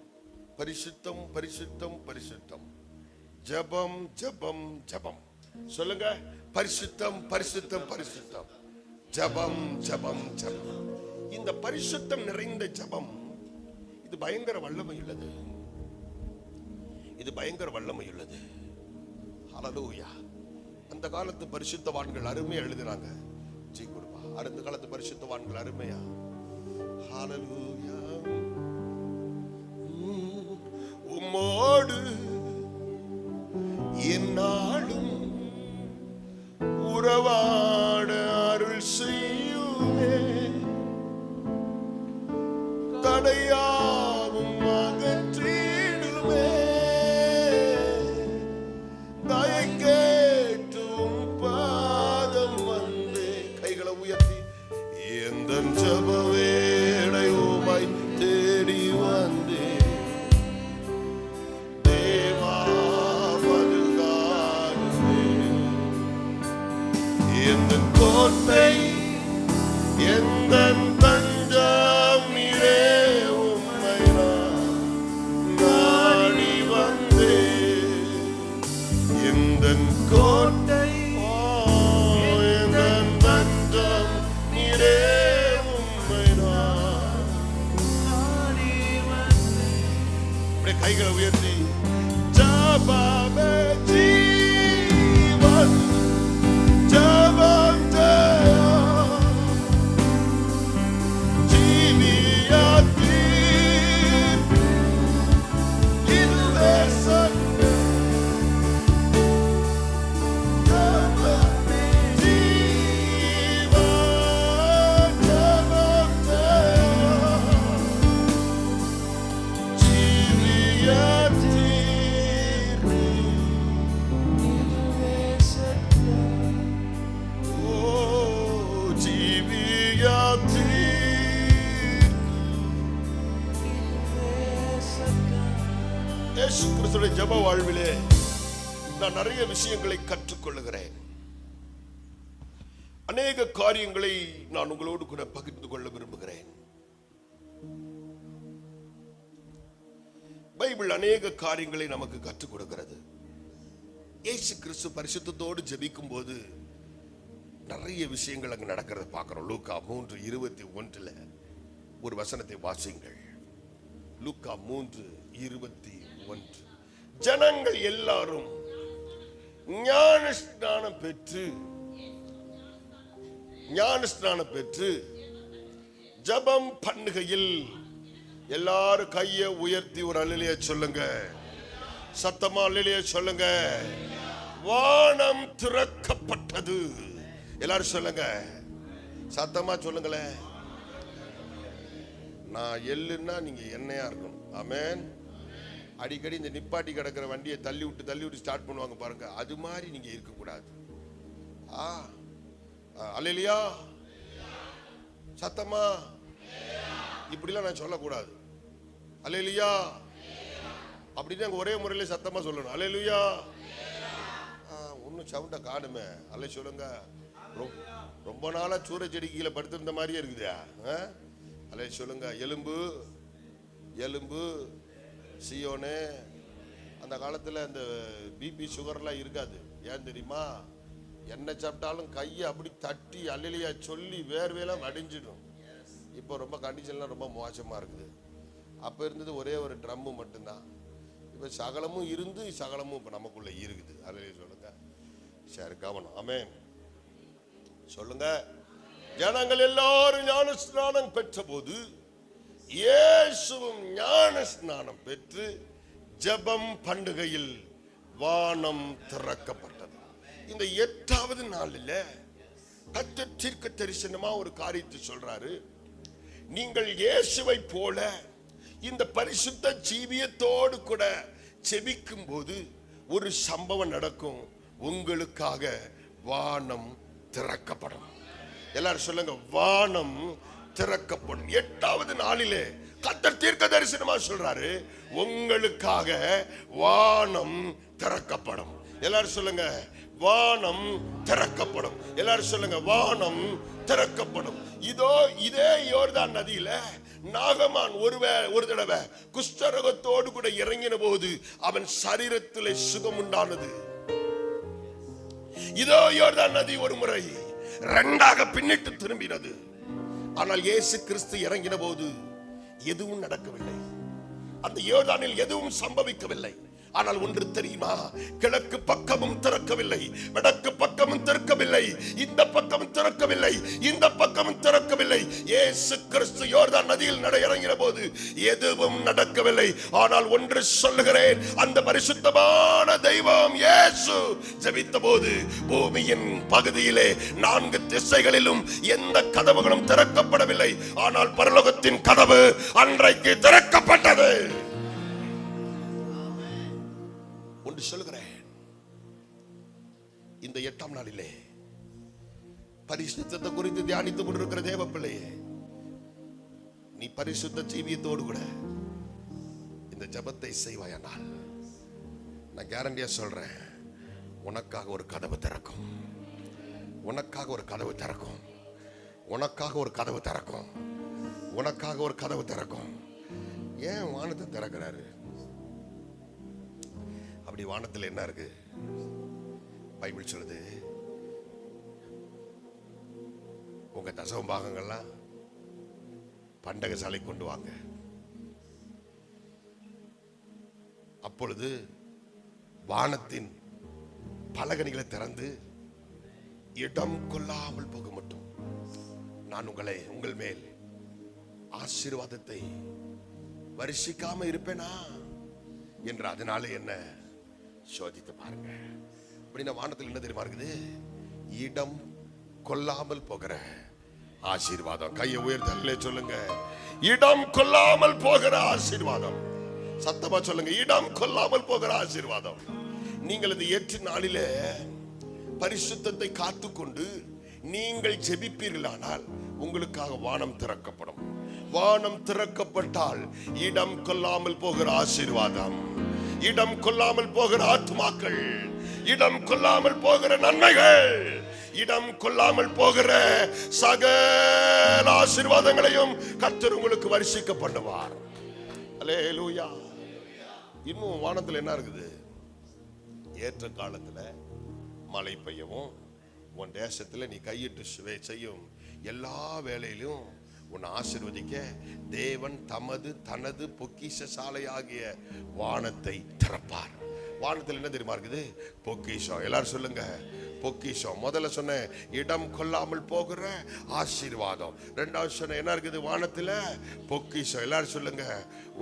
பரிசுத்தம், பரிசுத்தம், பரிசுத்தம், ஜெபம், ஜெபம், ஜெபம். சொல்லுங்க, பரிசுத்தம், பரிசுத்தம், பரிசுத்தம், ஜெபம், ஜெபம், ஜெபம். இந்த பரிசுத்தம் நிறைந்த ஜெபம் இது பயங்கர வல்லமை உள்ளது. இது பயங்கர வல்லமை உள்ளது. ஹல்லேலூயா. அந்த காலத்து பரிசுத்தவான்கள் அருமையா எழுதுறாங்க. ஜீ கொடுப்பா. அந்த காலத்து பரிசுத்தவான்கள் அருமையா. ஹல்லேலூயா. உம்மோடு என்னாலும் உறவாட அருள் செய்யுமே, தடையாவும் அகற்றிடுமே, தயை கேட்டும் பாதம் வந்தே. கைகளை உயர்த்தி எந்த ஜெப வேளை உம்மை தேடி வந்தே, தேவா பதில்தாருமே. எந்த கோட்டை எந்த தஞ்சம் நீரே, உம்மை நான் நாடி வந்தேன். எந்த கோட்டை எந்த தஞ்சம் நீரே, உம்மை நான் நாடி வந்தேன். அப்படியே கைகளை உயர்த்தி ஜெபமே ஜீவன், ஜெபம் ஜெயம், ஜீவிய தீர்ப்பு, இதுவே சத்தியம். ஜெபமே ஜீவன், ஜெபம் ஜெயம், ஜீவிய தீர்ப்பு, இதுவே சத்தியம். ஓ ஜீவிய தீர்ப்பு, இயேசு கிறிஸ்துவின் ஜெப வாழ்விலே நான் நிறைய விஷயங்களை கற்றுக்கொள்ளுகிறேன். அநேக காரியங்களை நான் உங்களோடு கூட பகிர்ந்து கொள்ள விரும்புகிறேன். பைபிள் அநேக காரியங்களை நமக்கு கற்றுக் கொடுக்கிறது. இயேசு கிறிஸ்து பரிசுத்தத்தோடு ஜெபிக்கும் போது நிறைய விஷயங்கள் அங்கு நடக்கிறத பார்க்கிறோம். லூக்கா 3:21 ஒரு வசனத்தை வாசிங்கள். லூக்கா 3:21. ஜனங்கள் எல்லாரும் ஞானஸ்நானம் பெற்று ஜெபம் பண்ணுகையில் எல்லாரும் கையை உயர்த்தி ஒரு அல்லேலூயா சொல்லுங்க. சத்தமா அல்லேலூயா சொல்லுங்க. வானம் திறக்கப்பட்டது. எல்லாரும் சொல்லுங்க, சத்தமா சொல்லுங்களேன். நான் எள்ளுன்னா நீங்க எண்ணெயா இருக்கணும். ஆமென். அடிக்கடி இந்த நிப்பாட்டி கிடக்கிற வண்டியை தள்ளி விட்டு ஸ்டார்ட் பண்ணுவாங்க பாருங்க, அது மாதிரி நீங்க இருக்கக்கூடாது. அல்லேலூயா. சத்தமா இப்படிலாம் நான் சொல்லக்கூடாது. அல்லேலூயா அப்படின்னு ஒரே முறையில சத்தமா சொல்லணும். அல்லேலூயா. ஒன்னும் சவுண்ட காணுமே. அல்ல சொல்லுங்க. ரொம்ப நாளா சூரிய செடி கீழே படுத்திருந்த மாதிரியே இருக்குதா? அல்ல சொல்லுங்க. எலும்பு எலும்பு சியோனே. அந்த காலத்துல அந்த பிபி சுகர்லாம் இருக்காது. ஏன் தெரியுமா? என்ன சாப்பிட்டாலும் கையை அப்படி தட்டி அல்லேலூயா சொல்லி வேர்வையெல்லாம் வடிஞ்சிடும். இப்போ ரொம்ப கண்டிஷன்லாம் ரொம்ப மோசமா இருக்குது. அப்ப இருந்தது ஒரே ஒரு ட்ரம்மு மட்டும்தான். இப்ப சகலமும் இருந்து சகலமும் இப்ப நமக்குள்ள இருக்குது. அல்லேலூயா சொல்லுங்க. சரி, கவனம். ஆமென் சொல்லுங்க. ஜனங்கள் எல்லாரும் ஞான ஸ்நானம் பெற்ற போது இயேசுவும் ஞான ஸ்நானம் பெற்று ஜெபம் பண்ணுகையில் வானம் திறக்கப்பட்டது. இந்த 8வது நாளில் கர்த்தர் தீர்க்க தரிசனமா ஒரு காரியத்தை சொல்றாரு. நீங்கள் இயேசுவை போல இந்த பரிசுத்த ஜீவியத்தோடு கூட செபிக்கும் போது ஒரு சம்பவம் நடக்கும். உங்களுக்காக வானம் திறக்கப்படும். எல்லாரும் சொல்லுங்க, வானம் திறக்கப்படும். 8வது நாளிலே கர்த்தர் தீர்க்க தரிசனமா சொல்றாரு, உங்களுக்காக வானம் திறக்கப்படும். எல்லாரும் சொல்லுங்க, வானம் திறக்கப்படும். எல்லாரும் சொல்லுங்க, வானம் திறக்கப்படும். இதே யோர்தான் நதியில நாகமான் ஒரு தடவை குஷ்டரோகத்தோடு கூட இறங்கின போது அவன் சரீரத்திலே சுகம் உண்டானது. இதோ யோர்தான் நதி ஒரு முறை 2ஆக பின்னிட்டு திரும்பினது. ஆனால் இயேசு கிறிஸ்து இறங்கின போது எதுவும் நடக்கவில்லை. அந்த யோர்தானில் எதுவும் சம்பவிக்கவில்லை. ஆனால் ஒன்று தெரியுமா, கிழக்கு பக்கமும் திறக்கவில்லை, வடக்கு பக்கமும் திறக்கவில்லை, இந்த பக்கமும் திறக்கவில்லை, இந்த பக்கமும் திறக்கவில்லை. இயேசு கிறிஸ்து யோர்தான் நதியில் இறங்கின போது எதுவும் நடக்கவில்லை. ஆனால் ஒன்று சொல்லுகிறேன், அந்த பரிசுத்தமான தெய்வம் இயேசு ஜெபித்த போது பூமியின் பகுதியிலே 4 திசைகளிலும் எந்த கதவுகளும் திறக்கப்படவில்லை. ஆனால் பரலோகத்தின் கதவு அன்றைக்கு திறக்கப்பட்டது. சொல்லுகிறேன், இந்த 8ஆம் நாளிலே பரிசுத்தத்தை குறித்து தியானித்துக் கொண்டிருக்கிற தேவ பிள்ளையே, நீ பரிசுத்த ஜீவியத்தோடு கூட இந்த ஜெபத்தை செய்வாயானால் நான் கேரண்டியா சொல்றேன், உனக்காக ஒரு கதவு திறக்கும். உனக்காக ஒரு கதவு திறக்கும். உனக்காக ஒரு கதவு திறக்கும். உனக்காக ஒரு கதவு திறக்கும். ஏன் வானத்தை திறக்கிறாரு? அப்படி வானத்தில் என்ன இருக்கு? பைபிள் சொல்லுது, உங்க தசம பாகங்கள்லாம் பண்டக சாலை கொண்டு வாங்க. அப்பொழுது வானத்தின் பலகணிகளை திறந்து இடம் கொள்ளாமல் போக மட்டும் நான் உங்கள் மேல் ஆசீர்வாதத்தை வருஷிக்காம இருப்பேனா என்று. அதனால என்ன சோதித்து பாருங்க. அப்படின்னா வானத்தில் என்ன தெரியுமா இருக்குது? இடம் கொள்ளாமல் போகிற ஆசீர்வாதம். கையை உயர்த்தலே சொல்லுங்க, இடம் கொள்ளாமல் போகிற ஆசீர்வாதம். சத்தமா சொல்லுங்க, இடம் கொள்ளாமல் போகிற ஆசீர்வாதம். நீங்கள் இந்த 8 நாளிலே பரிசுத்தத்தை காத்துக்கொண்டு நீங்கள் ஜெபிப்பீர்களானால் உங்களுக்காக வானம் திறக்கப்படும். வானம் திறக்கப்பட்டால் இடம் கொள்ளாமல் போகிற ஆசீர்வாதம், இடம் கொள்ளாமல் போகிற ஆத்துமாக்கள், இடம் கொள்ளாமல் போகிற நன்மைகள், இடம் கொள்ளாமல் போகிற சகல ஆசீர்வாதங்களையும் கர்த்தர் உங்களுக்கு வருஷிக்க பண்ணுவார். அல்லேலூயா. இன்னும் வானத்தில் என்ன இருக்குது? ஏற்ற காலத்துல மழை பெய்யவும், உன் தேசத்துல நீ கையிட்டு செய்யும் எல்லா வேலையிலும் உன்னை ஆசீர்வதிக்க தேவன் தனது பொக்கிஷ சாலையாகிய வானத்தை திறப்பார். வானத்தில் என்ன தெரியுமா இருக்குது? பொக்கிஷம். எல்லாரும் சொல்லுங்க, பொக்கிஷம். முதல்ல சொன்ன இடம் கொள்ளாமல் போகிற ஆசீர்வாதம். 2வது சொன்ன என்ன இருக்குது? வானத்துல பொக்கிஷம். எல்லாரும் சொல்லுங்க,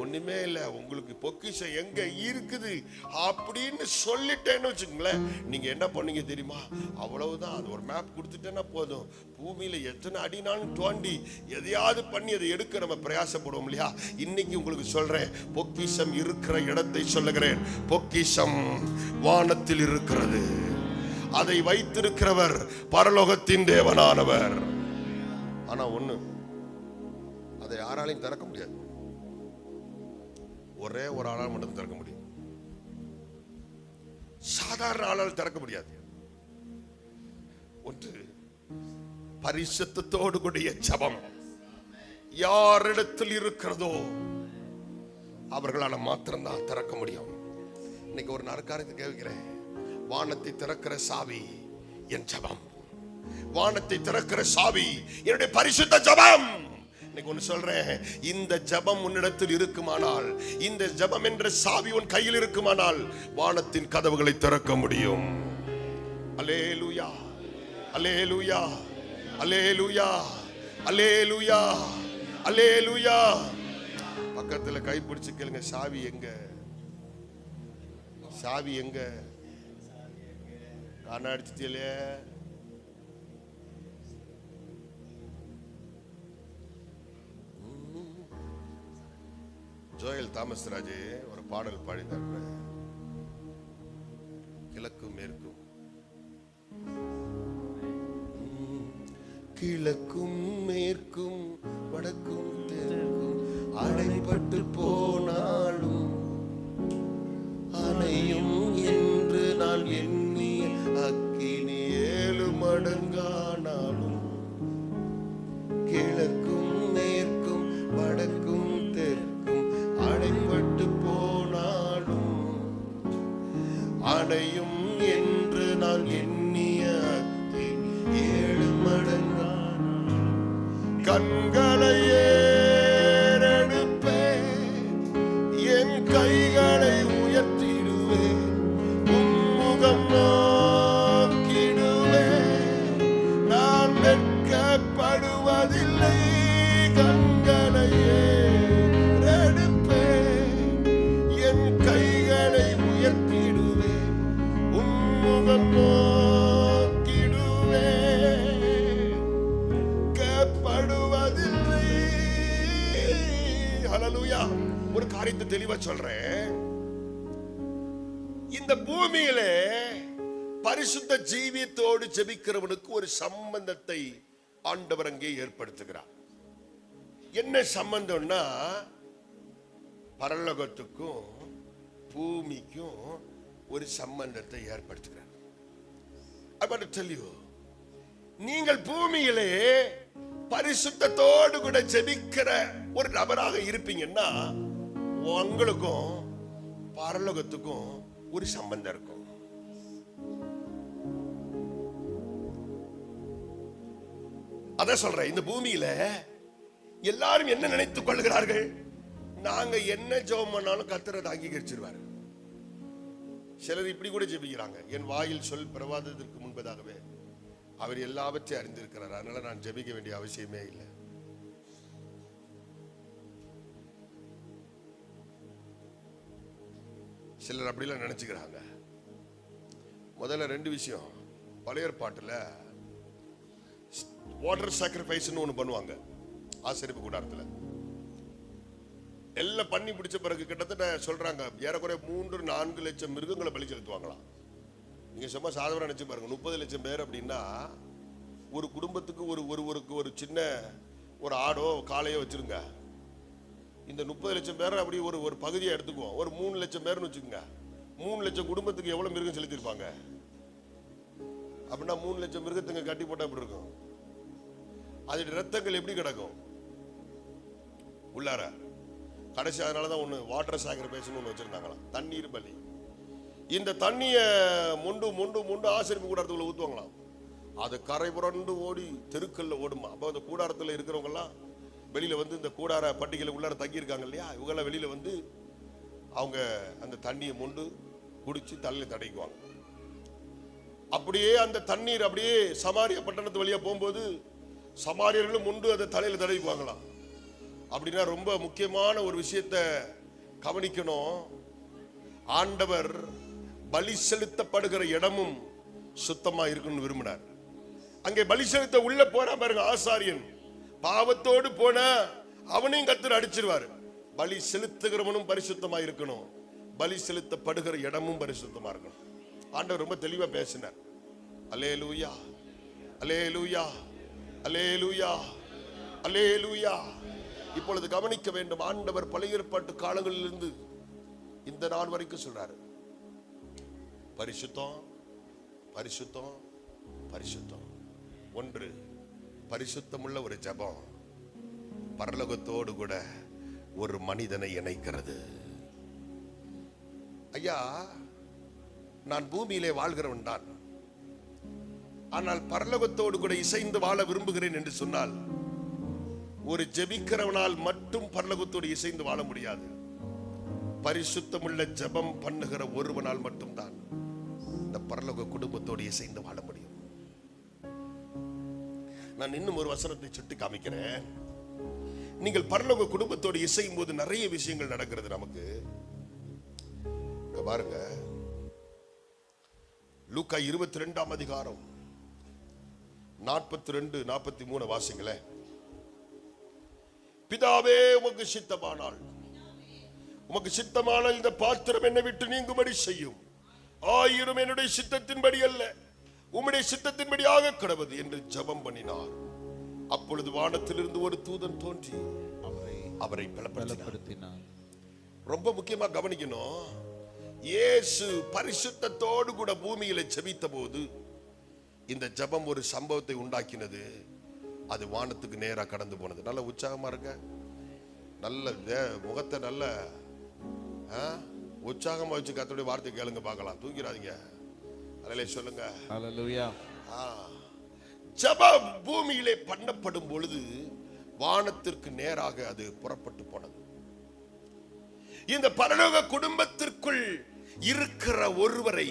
ஒண்ணுமே இல்லை, உங்களுக்கு பொக்கிஷம் எங்க இருக்குது அப்படின்னு சொல்லிட்டேன்னு வச்சுக்கோங்களேன், நீங்க என்ன பண்ணீங்க தெரியுமா? அவ்வளவுதான். அது ஒரு மேப் கொடுத்துட்டேன்னா போதும். பூமியில எத்தனை அடினாலும் தோண்டி எதையாவது பண்ணி அதை எடுக்க நம்ம பிரயாசப்படுவோம் இல்லையா? இன்னைக்கு உங்களுக்கு சொல்றேன், பொக்கிஷம் இருக்கிற இடத்தை சொல்லுகிறேன். பொக்கிஷம் வானத்தில் இருக்கிறது. அதை வைத்திருக்கிறவர் பரலோகத்தின் தேவனானவர். ஆனா ஒண்ணு, அதை யாராலையும் திறக்க முடியாது. ஒரே ஒரு ஆளால் மட்டும் திறக்க முடியும். சாதாரண ஆளால் திறக்க முடியாது. ஒன்று, பரிசுத்தத்தோடு கூடிய ஜெபம் யாரிடத்தில் இருக்கிறதோ அவர்களால மாத்திரம்தான் திறக்க முடியும். இன்னைக்கு ஒரு நற்காரியத்தை கேட்கிறேன். வானத்தை திறக்கிற சாவி என் ஜெபம். வானத்தை திறக்கிற சாவி என்னுடைய பரிசுத்த ஜெபம். இன்னைக்கு ஒன்று சொல்றேன், இந்த ஜெபம் உன்னிடத்தில் இருக்குமானால், இந்த ஜெபம் என்ற சாவி உன் கையில் இருக்குமானால், வானத்தின் கதவுகளை திறக்க முடியும். அல்லேலூயா, அல்லேலூயா, அல்லேலூயா, அல்லேலூயா, அல்லேலூயா. பக்கத்துல கை பிடிச்சு கேளுங்க, சாவி எங்க? சாவி எங்க? காணடிச்சிட்டே. ஜோயல் தாமஸ் ராஜே ஒரு பாடல் பாடினார், கிழக்கும் மேற்கும். கிழக்கும் மேற்கும் வடக்கும் தெற்கும் அடைபட்டு போனாலும் அணையும் என்று நான் எண்ணிய அக்கினி 7 மடங்கானாலும், கிழக்கும் மேற்கும் வடக்கும் தெற்கும் அடைபட்டு போனாலும் அணையும் என்று நான் எண்ணிய அக்கினி 7 மடங்கானாலும், கண்களை ஏறெடுப்பேன், என் கைகளை உயர்த்திடுவேன், உம்முகம் நோக்கிடுவேன், நான் வெட்கப்படுவதில்லை. கண்களை ஏறெடுப்பேன், என் கைகளை உயர்த்திடுவேன், உம்முகம் நோக்கிடுவேன், வெட்கப்படுவதில்லை. ஹல்லேலூயா. ஒரு காரியத்தை தெளிவா சொல்றேன், இந்த பூமியிலே பரிசுத்த ஜீவியத்தோடு ஜெபிக்கிறவனுக்கு ஒரு சம்பந்தத்தை ஆண்டவர் அங்கே ஏற்படுத்துகிறார். என்ன சம்பந்தம்னா, பரலோகத்துக்கும் பூமிக்கும் ஒரு சம்பந்தத்தை ஏற்படுத்துகிறார். I want to tell you, நீங்கள் பூமியிலே பரிசுத்தத்தோடு கூட ஜெபிக்கிற ஒரு நபராக இருப்பீங்கன்னா, உங்களுக்கும் பரலோகத்துக்கும் ஒரு சம்பந்தம் இருக்கும். அத சொல்றேன், இந்த பூமியில எல்லாரும் என்ன நினைத்துக் கொள்கிறார்கள், நாங்க என்ன ஜெபம் பண்ணாலும் கர்த்தர் அங்கீகரிச்சிருவாரு. சிலர் இப்படி கூட ஜெபிக்கிறாங்க, என் வாயில் சொல் பிரவாதத்திற்கு முன்பதாகவே அவர் எல்லாவற்றையும் அறிந்திருக்கிறார், அதனால நான் ஜெபிக்க வேண்டிய அவசியமே இல்லை. சிலர் அப்படிலாம் நினைச்சுக்கிறாங்க. முதல்ல 2 விஷயம். பழைய ஏற்பாட்டுல வாட்டர் சாக்ரிஃபைஸ்னு ஒன்று பண்ணுவாங்க ஆசரிப்பு கூடாரத்தில். எல்லாம் பண்ணி பிடிச்ச பிறகு கிட்டத்தட்ட சொல்றாங்க ஏறக்குறைய 3-4 லட்சம் மிருகங்களை பலி செலுத்துவாங்களாம். நீங்க சும்மா சாதாரண நினைச்சு பாருங்க, 30 லட்சம் பேர் அப்படின்னா ஒரு குடும்பத்துக்கு ஒரு சின்ன ஒரு ஆடோ காளையோ வச்சிருங்க. இந்த 30 லட்சம் பேர் அப்படி ஒரு பகுதியை எடுத்துக்குவோம். ஒரு 3 லட்சம் பேர்னு வச்சுக்கோங்க. 3 லட்சம் குடும்பத்துக்கு எவ்வளவு மிருகம் செலுத்திருப்பாங்க அப்படின்னா 3 லட்சம் மிருகத்துங்க கட்டி போட்டா எப்படி இருக்கும்? அதோட ரத்தங்கள் எப்படி கிடக்கும் உள்ளார? கடைசி அதனாலதான் ஒண்ணு வாட்டர் சாக்ரிஃபைஸ்னு ஒண்ணு வச்சிருந்தாங்களாம், தண்ணீர் பலி. இந்த தண்ணிய முண்டு ஆசரிப்பு கூடாரத்துக்குள்ள ஊத்துவாங்களாம். அது கரை புரண்டு ஓடி தெருக்கல்ல ஓடுமா. அப்ப அந்த கூடாரத்துல இருக்கிறவங்க எல்லாம் வெளியில வந்து இந்த கூடார பட்டிகையில உள்ளார தங்கி இருக்காங்க இல்லையா, இவங்கெல்லாம் வெளியில வந்து அவங்க அந்த தண்ணியை முண்டு குடிச்சு தலையில தடைக்குவாங்க. அப்படியே அந்த தண்ணீர் அப்படியே சமாரிய பட்டணத்து வழியா போகும்போது சமாரியர்களும் முண்டு அந்த தலையில தடைக்குவாங்களாம். அப்படின்னா ரொம்ப முக்கியமான ஒரு விஷயத்த கவனிக்கணும். ஆண்டவர் பலி செலுத்தப்படுகிற இடமும் சுத்தமா இருக்குன்னு விரும்பினார். அங்கே பலி செலுத்த உள்ள போற பாருங்க, ஆசாரியன் பாவத்தோடு போன அவனையும் கர்த்தர் அடிச்சிருவாரு. பலி செலுத்துகிறவனும் பரிசுத்தமா இருக்கணும், பலி செலுத்தப்படுகிற இடமும் பரிசுத்தமா இருக்கணும். ஆண்டவர் ரொம்ப தெளிவா பேசினார். அல்லேலூயா, அல்லேலூயா, அல்லேலூயா, அல்லேலூயா. இப்பொழுது கவனிக்க வேண்டும், ஆண்டவர் பழைய ஏற்பாட்டு காலங்களிலிருந்து இந்த நாள் வரைக்கும் சொல்றாரு, பரிசுத்தம் பரிசுத்தம் பரிசுத்தம். ஒன்று, பரிசுத்தமுள்ள ஒரு ஜெபம் பரலோகத்தோடு கூட ஒரு மனிதனை இணைக்கிறது. ஐயா, நான் பூமியிலே வாழ்கிறவன் தான், ஆனால் பரலோகத்தோடு கூட இசைந்து வாழ விரும்புகிறேன் என்று சொன்னால் ஒரு ஜெபிக்கிறவனால் மட்டும் பரலோகத்தோடு இசைந்து வாழ முடியாது. பரிசுத்தமுள்ள ஜெபம் பண்ணுகிற ஒருவனால் மட்டும்தான் இந்த பரலோக குடும்பத்தோடு இசைந்து வாழ முடியும். நான் இன்னும் ஒரு வசனத்தை சுட்டி காமிக்கிறேன். நீங்கள் பரலோக குடும்பத்தோடு இசையும் போது நிறைய விஷயங்கள் நடக்கிறது நமக்கு. பாருங்க, லூக்கா 22ஆம் அதிகாரம் 42-43 வாசிங்களே. பிதாவே உமக்கு சித்தமானால், உமக்கு சித்தமானால் இந்த பாத்திரம் என்னை விட்டு நீங்கும்படி செய்யும். ஆயிரம் என்னுடைய சித்தத்தின்படி அல்ல, உம்முடைய சித்தத்தின்படி ஆக கடவது என்று ஜெபம் பண்ணினார். அப்பொழுது வானத்திலிருந்து ஒரு தூதன் தோன்றி அவரை பலப்படுத்தினார். ரொம்ப முக்கியமா கவனிக்கணும், இயேசு பரிசுத்தத்தோடு கூட பூமியில ஜெபித்த போது இந்த ஜெபம் ஒரு சம்பவத்தை உண்டாக்கினது. அது வானத்துக்கு நேரா கடந்து போனது. நல்ல உற்சாகமா இருக்க, நல்ல முகத்தை நல்ல உற்சாகமா வச்சு கர்த்தருடைய வார்த்தை கேளுங்க பார்க்கலாம். தூங்கிறாதீங்க. அல்லேலூயா சொல்லுங்க. ஹல்லேலூயா. ஜெபம் பூமியிலே பண்ணப்படும் பொழுது வானத்திற்கு நேராக அது புறப்பட்டு போனது. இந்த பரலோக குடும்பத்திற்குள் இருக்கிற ஒருவரை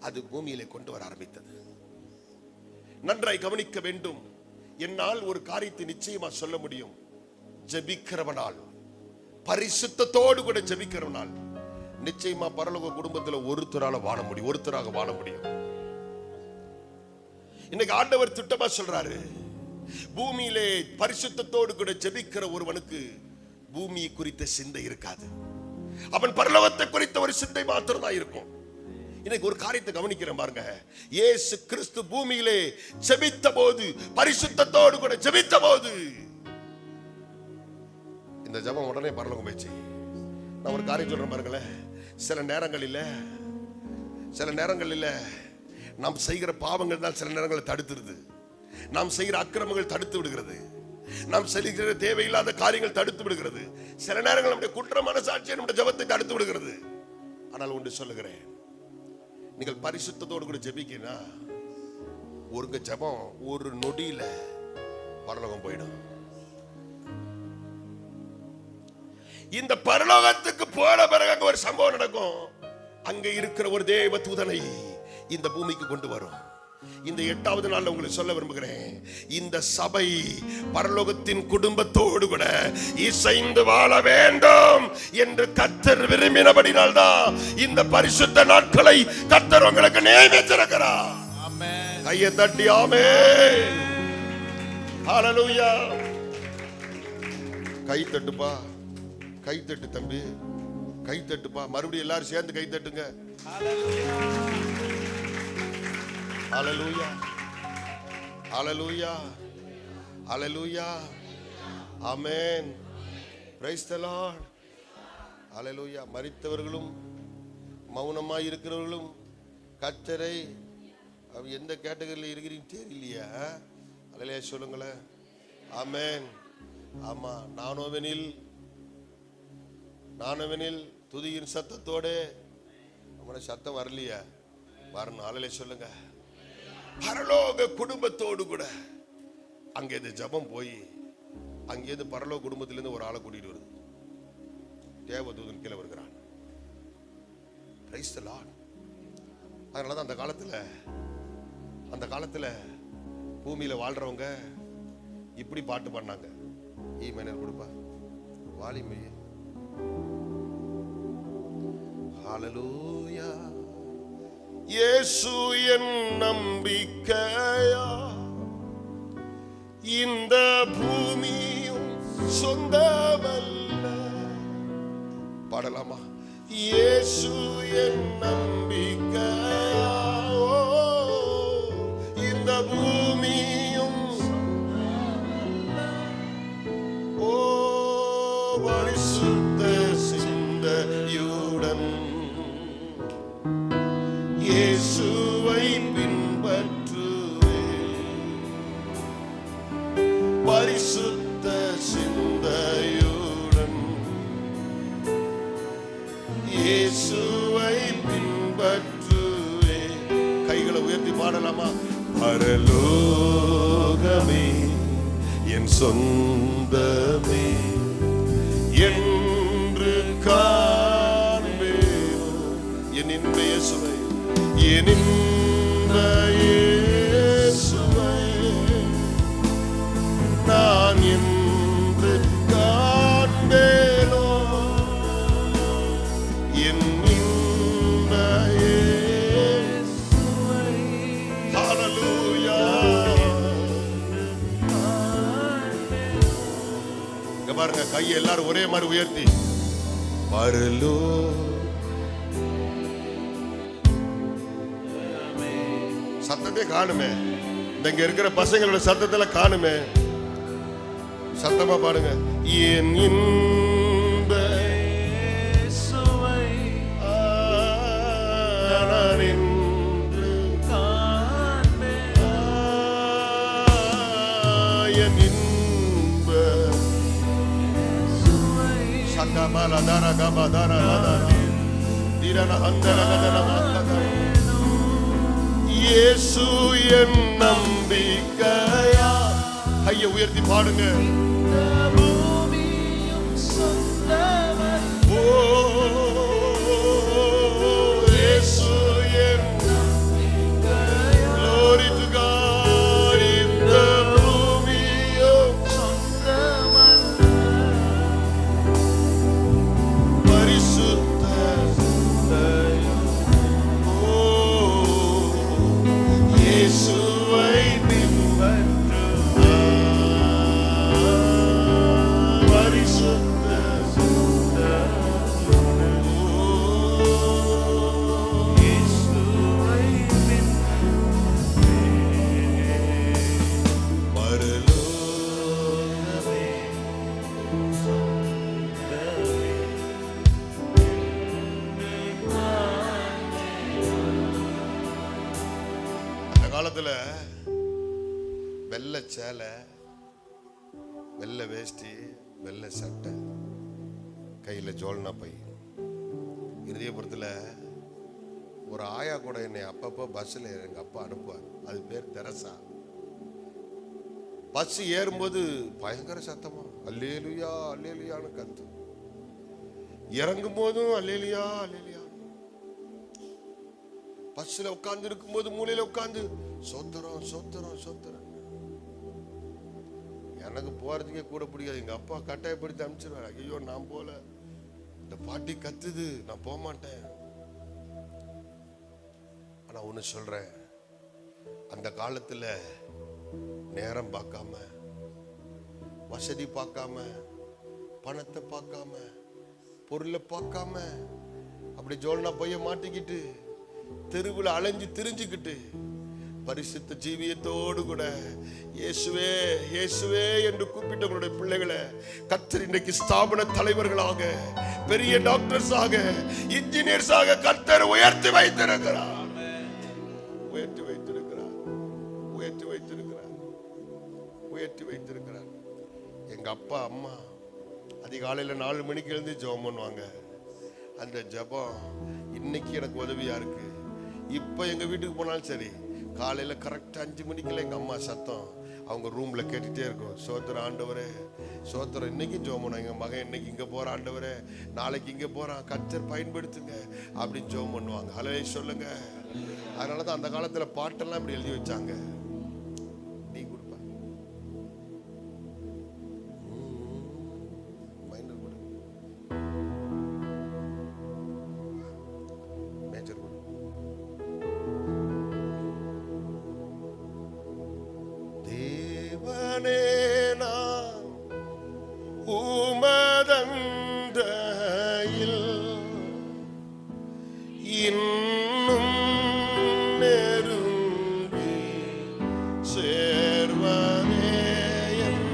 அது பூமியிலே கொண்டு வர ஆரம்பித்தது. நன்றாய் கவனிக்க வேண்டும். என்னால் ஒரு காரியத்தை நிச்சயமா சொல்ல முடியும். ஜெபிக்கிறவனால், பரிசுத்தத்தோடு கூட ஜெபிக்கிறவனால் நிச்சயமா பரலோக குடும்பத்தில் ஒருத்தராக வாழ முடியும். இன்னைக்கு ஆண்டவர் திட்டமா சொல்றாரு, பூமியிலே பரிசுத்தத்தோடு கூட ஜெபிக்கிற ஒருவனுக்கு பூமி குறித்த சிந்தை இருக்காது. அவன் பரலோகத்தை குறித்த ஒரு சிந்தை மாத்திரம் தான் இருக்கும். இன்னைக்கு ஒரு காரியத்தை கவனிக்கிறேன் பாருங்க. இயேசு கிறிஸ்து பூமியிலே ஜெபித்த போது, பரிசுத்தத்தோடு கூட ஜெபித்த போது, இந்த ஜெபம் உடனே பரலோகம் போயிடுச்சு. நான் ஒரு காரியம் சொல்றேன் பாருங்களேன். சில நேரங்களில் நாம் செய்கிற பாவங்கள் தான் சில நேரங்களில் தடுத்துருது. நாம் செய்கிற அக்கிரமங்கள் தடுத்து விடுகிறது. நாம் செய்கிற தேவையில்லாத காரியங்கள் தடுத்து விடுகிறது. சில நேரங்கள் நம்முடைய குற்ற மனசாட்சியை நம்முடைய ஜெபத்தை தடுத்து விடுகிறது. ஆனால் ஒன்று சொல்லுகிறேன், நீங்கள் பரிசுத்தத்தோடு கூட ஜெபிக்கினா ஒரு ஜெபம் ஒரு நொடியில பரலோகம் போயிடும். இந்த பரலோகத்துக்கு போன பிறகு அங்க ஒரு சம்பவம் நடக்கும். அங்க இருக்கிற ஒரு தேவ தூதனை இந்த பூமிக்கு கொண்டு வரும். இந்த 8வது நாள்ல உங்களுக்கு சொல்ல விரும்புகிறேன், இந்த சபை பரலோகத்தின் குடும்பத்தோடு கூட இசைந்து வாழ வேண்டும் என்று கர்த்தர் விரும்பினபடினால்தான் இந்த பரிசுத்த நாட்களை கர்த்தர் உங்களுக்கு நியமித்திருக்கிறார். ஆமென். கையை தட்டி ஆமென். ஹல்லேலூயா. கை தட்டுப்பா, கை தட்டு தம்பி, கை தட்டுப்பா. மறுபடியும் எல்லாரும் சேர்ந்து கை தட்டுங்க. ஹல்லேலூயா, ஹல்லேலூயா, ஹல்லேலூயா, ஆமென். Praise the Lord. ஹல்லேலூயா. மரித்தவர்களும் மௌனமாய் இருக்கிறவர்களும் கர்த்தரை எந்த கேட்டகரியில் இருக்கிறீங்க தெரியலையா? ஹல்லேலூயா சொல்லுங்களேன். ஆமென். ஆமா, நானவனில் துதியின் சத்தத்தோட நம்மளோட சத்தம் வரலையா? வரணும். ஹல்லேலூயா சொல்லுங்க. பரலோக குடும்பத்தோடு கூட அங்கே ஜெபம் போய் அங்கேருந்து பரலோக குடும்பத்திலிருந்து ஒரு ஆளை கூட்டிட்டு வருது. தேவதூதன் கீழே வருகிறான். Praise the Lord. அதனாலதான் அந்த காலத்துல பூமியில வாழ்றவங்க இப்படி பாட்டு பண்ணாங்க. ஈ மைனர் கொடுப்பா, வாலிமை. ஹல்லேலூயா. இயேசு என் நம்பிக்கையா, இந்த பூமியும் சொந்தமல்ல. பாடலாமா? இயேசு என் நம்பிக்கையா, இந்த பூமியும் பரிசுத்த சிந்தையுடன் இயேசுவை பின்பற்றுவே. பரிசுத்த சிந்தையுடன் இயேசுவை பின்பற்றுவே. கைகளை உயர்த்தி பாடலாமா? பரலோகமே என் சொந்தமே என்று காண்பேனோ. என் இன்ப இயேசுவை, என் இன்ப இயேசுவை நான் என்று காண்பேனோ. என் இன்ப இயேசுவை. ஹல்லேலூயா. இங்க பாருங்க, கையை எல்லாரும் ஒரே மாதிரி உயர்த்தி பரலோ. சத்தத்தை காணுமே, இங்க இருக்கிற பசங்களோட சத்தத்துல காணுமே. சத்தமா பாடுங்க. என் இன்ப இயேசுவை நான் என்று காண்பேன். என் இன்ப இயேசுவை சகமல தரகம தரலதர திரன ஹந்தரகதன மத்தக. இயேசு என் நம்பிக்கையா. கையை உயர்த்தி பாடுங்க. ஓ இயேசு என் நம்பிக்கையா. Glory to God. இந்த பூமியும் சொந்தமல்ல, பரிசுத்த இயேசுவை காலத்துல வெள்ளை சேலை, வெள்ளை வேஷ்டி, வெள்ளை சட்டை, கையில ஜோல்னா பை. இதயபுரத்துல ஒரு ஆயா கூட என்னை அப்பப்போ பஸ்ஸில் எங்க அப்பா அனுப்புவார். அது பேர் தெரசா. பஸ் ஏறும்போது பயங்கர சத்தமா அல்லேலுயா அல்லேலுயான்னு கத்து, இறங்கும் போதும் அல்லேலுயா அல்லேலுயா. பஸ்ல உட்கார்ந்து இருக்கும் போது மூலையில உட்கார்ந்து சோத்திரம் சோத்திரம் சோத்திரம். எனக்கு போறதுக்கே கூட பிடிக்காது. எங்க அப்பா கட்டாயப்படுத்தி அனுப்பிச்சிருவாரு. ஐயோ நான் போல, இந்த பாட்டி கத்துது, நான் போக மாட்டேன். ஆனா ஒண்ணு சொல்றேன், அந்த காலத்துல நேரம் பார்க்காம, வசதி பார்க்காம, பணத்தை பார்க்காம, பொருளை பார்க்காம, அப்படி ஜோல்னா பைய மாட்டிக்கிட்டு தெருவில் அலைஞ்சு திரிஞ்சுக்கிட்டு பரிசுத்த ஜீவியத்தோடு கூட இயேசுவே இயேசுவே என்று கூப்பிட்டவங்களுடைய பிள்ளைகளை கர்த்தர் இன்றைக்கு ஸ்தாபன தலைவர்களாக, பெரிய டாக்டர்ஸாக, இன்ஜினியர்ஸாக கர்த்தர் உயர்த்தி வைத்திருக்கிறார். உயர்த்தி வைத்திருக்கிறார். உயர்த்தி வைத்திருக்கிறார். உயர்த்தி வைத்திருக்கிறார். எங்க அப்பா அம்மா அதிகாலையில 4 மணிக்கு எழுந்து ஜெபம் பண்ணுவாங்க. அந்த ஜெபம் இன்னைக்கு எனக்கு உதவியா இருக்கு. இப்ப எங்க வீட்டுக்கு போனாலும் சரி, காலையில கரெக்டா 5 மணிக்குள்ள எங்க அம்மா சத்தம் அவங்க ரூம்ல கேட்டுட்டே இருக்கும். சோத்திரம் ஆண்டவரே, சோத்திரம். இன்னைக்கு ஜெபம் பண்ணுவாங்க. எங்க மகன் இன்னைக்கு இங்க போறான் ஆண்டவரே, நாளைக்கு இங்க போறான், கர்த்தர் பயன்படுத்துங்க அப்படின்னு ஜெபம் பண்ணுவாங்க. ஹல்லேலூயா சொல்லுங்க. அதனாலதான் அந்த காலத்துல பாட்டெல்லாம் இப்படி எழுதி வச்சாங்க. நீ கொடுப்ப மைனர் கொடு, மேஜர் கொடு. தேவனே நான் உமதந்தையில் இன்னும் நெருங்கி சேர்வனே என்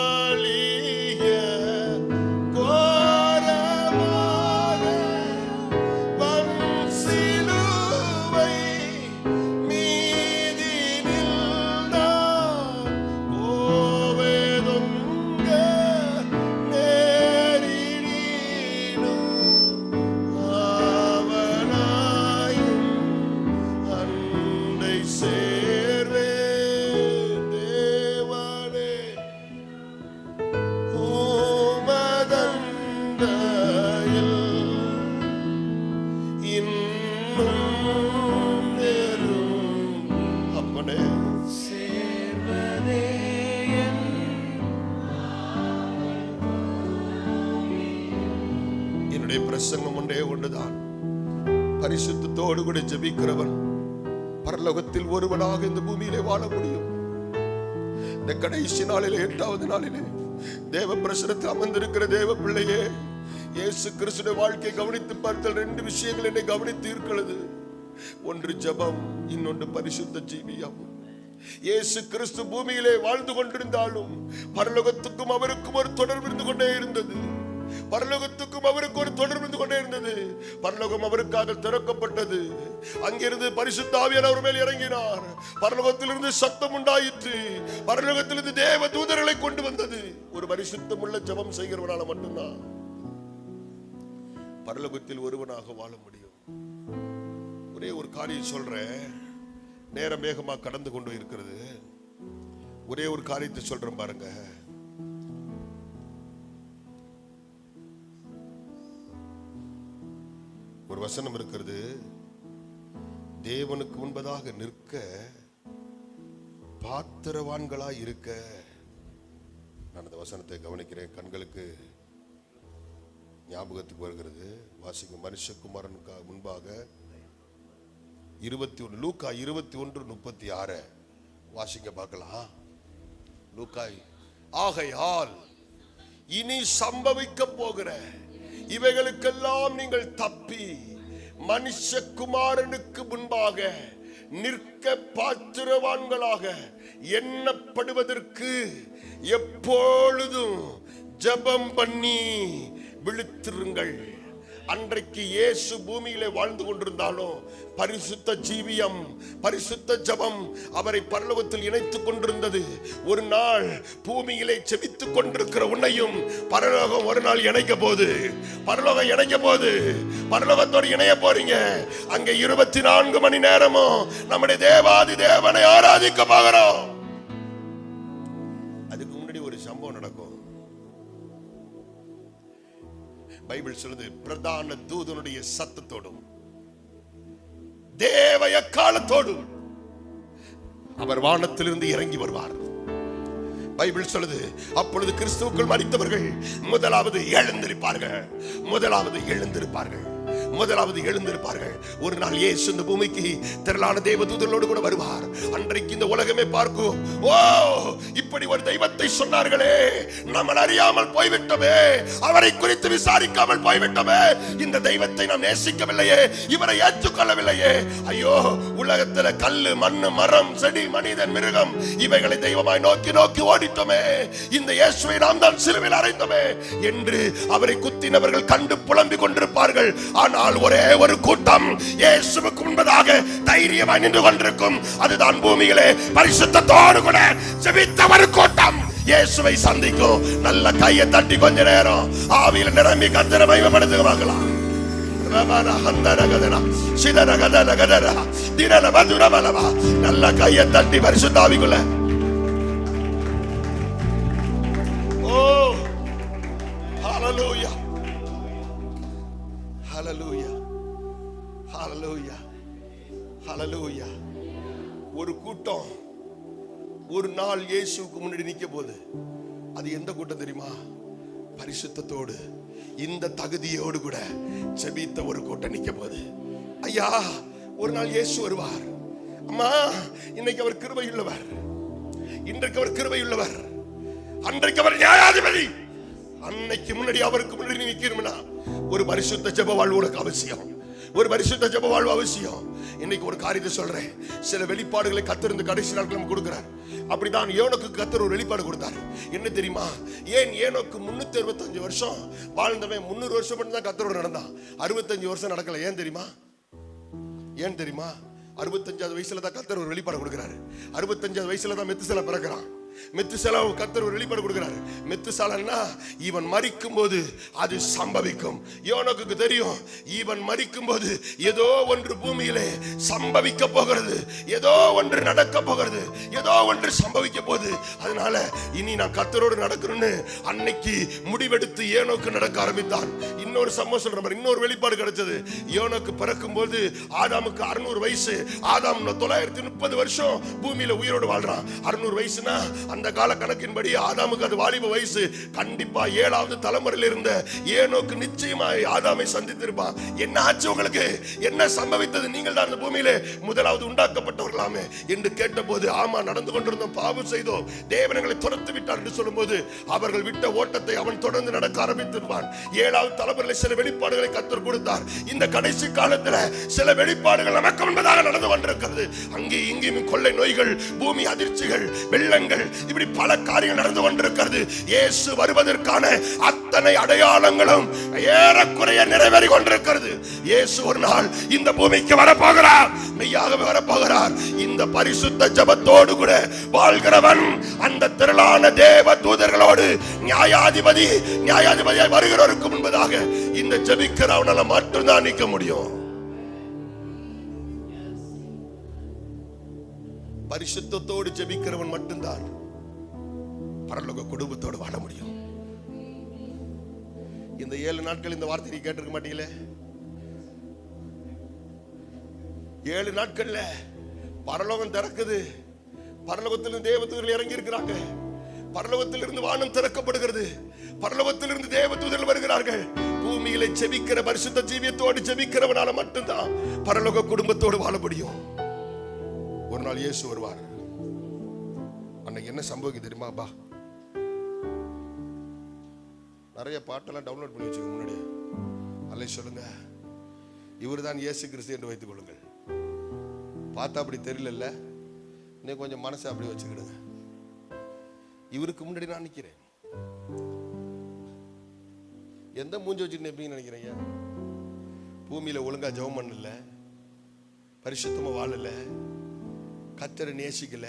மாவலிய கோரமாக வன் சிலுவை மீதினில் நான் போவதுங்க நேரிடினும் அவனாய் கர்த்தருடைய பிரசங்கம் ஒன்றே ஒன்றுதான். பரிசுத்தத்தோடு கூட ஜெபிக்கிறவன் பரலோகத்தில் ஒருவனாக இந்த பூமியிலே வாழ முடியும். இந்த கடைசி நாளிலே, 8வது நாளிலே தேவ பிரசனத்தில் அமர்ந்திருக்கிற தேவ பிள்ளையே, இயேசு கிறிஸ்துவின் வாழ்க்கையை கவனித்து பார்த்தால் 2 விஷயங்கள் என்னை கவனித்து இருக்கிறது. ஒன்று ஜெபம், இன்னொன்று பரிசுத்த ஜீவியம். இயேசு கிறிஸ்து பூமியிலே வாழ்ந்து கொண்டிருந்தாலும் பரலோகத்துக்கும் அவருக்கும் ஒரு தொடர்பு இருந்து கொண்டே இருந்தது. பரலோகத்துக்கும் அவருக்கு ஒரு தொடர்பு இருந்து கொண்டே இருந்தது. பரலோகம் அவருக்காக திறக்கப்பட்டது. அங்கிருந்து பரிசுத்த ஆவியானவர் அவர் மேல் இறங்கினார். பரலோகத்திலிருந்து சத்தம் உண்டாயிற்று. பரலோகத்திலிருந்து தேவ தூதர்களை கொண்டு வந்தது. ஒரு பரிசுத்தம் உள்ள ஜெபம் செய்கிறவனால மட்டும்தான் பரலோகத்தில் ஒருவனாக வாழ முடியும். ஒரே ஒரு காரியம் சொல்றேன், நேரம் வேகமா கடந்து கொண்டு இருக்கிறது. ஒரே ஒரு காரியத்தை சொல்றேன் பாருங்க. ஒரு வசனம் இருக்கிறது, தேவனுக்கு முன்பதாக நிற்க பாத்திரவான்களாய் இருக்க. நான் அந்த வசனத்தை கவனிக்கிறேன், கண்களுக்கு ஞாபகத்துக்கு வருகிறது. வாசிங்க. மனுஷகுமாரனுக்கு முன்பாக 21, லூக்கா 21:36 வாசிங்க பார்க்கலாம். லூக்காய், ஆகையால் இனி சம்பவிக்க போகிற இவைகளுக்கெல்லாம் நீங்கள் தப்பி மனுஷகுமாரனுக்கு முன்பாக நிற்க பாத்திரவான்களாக எண்ணப்படுவதற்கு எப்பொழுதும் ஜெபம் பண்ணி விழித்திருங்கள். அன்றைக்கு இயேசு பூமியிலே வாழ்ந்து கொண்டிருந்தாலும் பரிசுத்த ஜீவியம், பரிசுத்த ஜெபம் அவரை பரலோகத்தில் இணைத்துக் கொண்டிருந்தது. ஒரு நாள் பூமியிலே செபித்துக் கொண்டிருக்கிற உன்னையும் பரலோகம் ஒரு நாள் இணைக்க போது. பரலோகம் இணைக்க போது. பரலோகத்தோடு இணைய போறீங்க. அங்கே 24 மணி நேரமும் நம்முடைய தேவாதி தேவனை ஆராதிக்க போகிறோம். அதுக்கு முன்னாடி ஒரு சம்பவம் நடக்கும். பைபிள் சொல்லுது, பிரதான தூதனுடைய சத்தத்தோடும் தேவ எக்காலத்தோடும் அவர் வானத்திலிருந்து இறங்கி வருவார். பைபிள் சொல்லுது, அப்பொழுது கிறிஸ்துவுக்குள் மரித்தவர்கள் முதலாவது எழுந்திருப்பார்கள். முதலாவது எழுந்திருப்பார்கள். முதலாவது எழுந்திருப்பார்கள். ஒரு நாள் இயேசு இந்த பூமிக்கு திரளான தேவதூதர்களோடு கூட வருவார். அன்றைக்கு இந்த உலகமே பார்க்கும், ஓ இப்படி ஒரு தெய்வத்தை சொன்னார்களே, நம்ம அறியாமல் போய்விட்டோமே, அவரை குறித்து விசாரிக்காமல் போய்விட்டோமே, இந்த தெய்வத்தை நாம் நேசிக்கவில்லையே, இவரை ஏற்றுக்கொள்ளவில்லையே, ஐயோ உலகத்தில் கல்லு மண்ணு மரம் செடி மனிதன் மிருகம் இவைகளை தெய்வமாய் நோக்கி நோக்கி ஓடிட்டோமே, இந்த இயேசுவை நாம் தான் சிலுவையில் அறைந்தோமே என்று அவரை குத்தினவர்கள் கண்டு புலம்பிக் கொண்டிருப்பார்கள். ஆனால் ஒரே ஒரு கூட்டம் இயேசுவுக்கு முன்பதாக தைரியமாய் நின்று கொண்டிருக்கும். அதுதான் பூமியிலே பரிசுத்தத்தோடு கூட ஜெபித்த ஒரு கூட்டம் இயேசுவை சந்திக்கும். நல்ல கையை தட்டி கொஞ்ச நேரம் ஆவியில் நிரம்பி கர்த்தரை மகிமைப்படுத்துவார்களாம். நல்ல கையை தட்டி பரிசுத்த ஆவிக்குள்ள Hallelujah. Hallelujah. Hallelujah. Hallelujah. ஒரு கூட்டம் ஒரு நாள் இயேசுவுக்கு முன்னாடி நிக்க போது. அது எந்த கூட்டம் தெரியுமா? பரிசுத்தத்தோடு இந்த தகுதியோடு கூட ஜெபித்த ஒரு கூட்டம் நிக்க போது. ஐயா, ஒரு நாள் இயேசு வருவார். அம்மா, இன்னைக்கு அவர் கிருபையுள்ளவர், இன்றைக்கு அவர் கிருபையுள்ளவர், அன்றைக்கு அவர் நியாயாதிபதி. அன்னைக்கு முன்னாடி அவருக்கு முன்னாடி நிற்கணும்னா ஒரு பரிசுத்த ஜெப வாழ்வு உனக்கு அவசியம். ஒரு பரிசுத்த ஜெப வாழ்வு அவசியம். இன்னைக்கு ஒரு காரியத்தை சொல்றேன், சில வெளிப்பாடுகளை கர்த்தர் இந்த கடைசி நாட்கள் நமக்கு கொடுக்கிறார். அப்படிதான் ஏனோக்கு கர்த்தர் ஒரு வெளிப்பாடு கொடுத்தார். என்ன தெரியுமா? ஏன் ஏனோக்கு 365 வருஷம் வாழ்ந்தவன் 300 வருஷம் மட்டும் தான் கர்த்தரோடு நடந்தான், 65 வருஷம் நடக்கல. ஏன் தெரியுமா? ஏன் தெரியுமா? 65வது வயசுல தான் கர்த்தர் ஒரு வெளிப்பாடு கொடுக்கிறாரு. 65வது வயசுல தான் மெத்துசேலா பிறக்கிறான். மெத்துசேலாவை கர்த்தர் ஒரு வெளிப்பாடு கொடுக்கிறாரு. மெத்துசேலான்னா இவன் மரிக்கும் போது அது சம்பவிக்கும். யோனோக்கு தெரியும், இவன் மரிக்கும் போது ஏதோ ஒன்று பூமியிலே சம்பவிக்க போகிறது, ஏதோ ஒன்று நடக்க போகிறது, ஏதோ ஒன்று சம்பவிக்க போகுது. அதனால இனி நான் கர்த்தரோடு நடக்கணும்னு அன்னைக்கு முடிவெடுத்து ஏனோக்கு நடக்க ஆரம்பித்தான். இன்னொரு சம்பவம் சொல்ற மாதிரி இன்னொரு வெளிப்பாடு கிடைச்சது. யோனோக்கு பிறக்கும் போது ஆதாமுக்கு 600 வயசு. ஆதாம் 930 வருஷம் பூமியில உயிரோடு வாழ்றான். 600 வயசுனா அந்த கால கணக்கின்படி ஆதாமுக்கு அது வாலிப வயசு. கண்டிப்பா 7வது தலைமுறையில் இருந்த ஏனோக்கு நிச்சயமாய் ஆதாமை சந்தித்திருப்பான். என்ன ஆச்சு உங்களுக்கு? என்ன சம்பவித்தது? நீங்கள் தான் அந்த பூமியிலே முதலாவது உண்டாக்கப்பட்டவர்களாமே என்று கேட்டபோது, ஆமா, நடந்து கொண்டிருந்தோம், பாவம் செய்தோம், தேவன் எங்களை துரத்து விட்டார் என்று சொல்லும்போது, அவர்கள் விட்ட ஓட்டத்தை அவன் தொடர்ந்து நடக்க ஆரம்பித்திருப்பான். 7வது தலைமுறையில் சில வெளிப்பாடுகளை கர்த்தர் கொடுத்தார். இந்த கடைசி காலத்துல சில வெளிப்பாடுகள் நமக்கு முன்பதாக நடந்து கொண்டிருக்கிறது. அங்கே இங்கேயும் கொள்ளை நோய்கள், பூமி அதிர்ச்சிகள், வெள்ளங்கள், இப்படி பல காரியங்கள் நடந்து கொண்டிருக்கிறது. இயேசு வருவதற்கான அத்தனை அடையாளங்களும் ஏறக்குறைய நிறைவேறி கொண்டிருக்கிறது. இயேசு ஒரு நாள் இந்த பூமிக்கு வரப்போகிறார், மெய்யாகவே வரப்போகிறார். இந்த பரிசுத்த ஜெபத்தோடு கூட வாழ்கிறவன் அந்த திரளான தேவ தூதர்களோடு நியாயாதிபதியாய் வருகிறவருக்கு முன்பதாக இந்த ஜெபிக்கிறவனால மட்டும்தான் நிற்க முடியும். பரிசுத்தத்தோடு ஜெபிக்கிறவன் மட்டும்தான் பரலோக குடும்பத்தோடு வாழ முடியும். இந்த 7 நாட்கள் இந்த வார்த்தை நீ கேட்டிருக்க மாட்டீங்களே. 7 நாட்கள்ல பரலோகம் திறக்குது. பரலோகத்திலிருந்து தேவதூதர்கள் இறங்கி இருக்கிறாங்க. பரலோகத்திலிருந்து வானம் திறக்கப்படுகிறது. பரலோகத்திலிருந்து தேவதூதர்கள் வருகிறார்கள். பூமியில ஜெபிக்கிற பரிசுத்த ஜீவியத்தோடு ஜெபிக்கிறவனால மட்டும்தான் பரலோக குடும்பத்தோடு வாழ முடியும். ஒரு நாள் இயேசு வருவார். அன்னைக்கு என்ன சம்பவிக்கும் தெரியுமாப்பா? நிறைய பாட்டெல்லாம் டவுன்லோட் பண்ணி வச்சுக்க முன்னாடி அல்ல சொல்லுங்க, இவர் தான் இயேசு கிறிஸ்து என்று வைத்துக் கொள்ளுங்கள். பார்த்தா அப்படி தெரியல, நீ கொஞ்சம் மனசை அப்படி வச்சுக்கிடுங்க. இவருக்கு முன்னாடி நான் நிக்கிறேன். எந்த மூஞ்சி வச்சுட்டு நிற்பீங்கன்னு நினைக்கிறீங்க? பூமியில ஒழுங்கா ஜெபம் பண்ணல, பரிசுத்தமா வாழல, கர்த்தரை நேசிக்கல,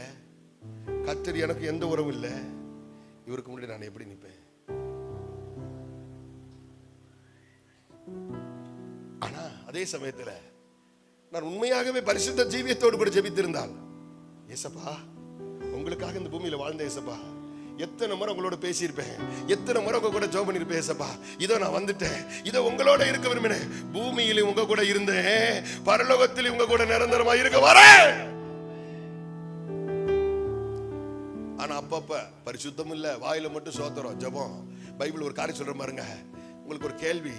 கர்த்தர் எனக்கு எந்த உறவும் இல்லை. இவருக்கு முன்னாடி நான் எப்படி நிற்பேன்? ஆனா அதே சமயத்துல நான் உண்மையாகவே பரிசுத்த ஜீவியத்தோடு கூட ஜெபித்திருந்தால், ஏசப்பா உங்களுக்காக இந்த பூமியில வாழ்ந்த ஏசப்பா, எத்தனை முறை உங்களோட பேசியிருப்பேன், எத்தனை முறை உங்க கூட ஜெபம் பண்ணிருப்பேன். ஏசப்பா இதோ நான் வந்துட்டேன், இதோ உங்களோட இருக்க விரும்பினேன், பூமியில உங்க கூட இருந்தேன், பரலோகத்தில் உங்க கூட நிரந்தரமா இருக்க வரேன். ஆனா அப்பப்ப பரிசுத்தம் இல்ல, வாயில மட்டும் சோத்திரம் ஜெபம். பைபிள் ஒரு காரியம் சொல்ற பாருங்க. உங்களுக்கு ஒரு கேள்வி,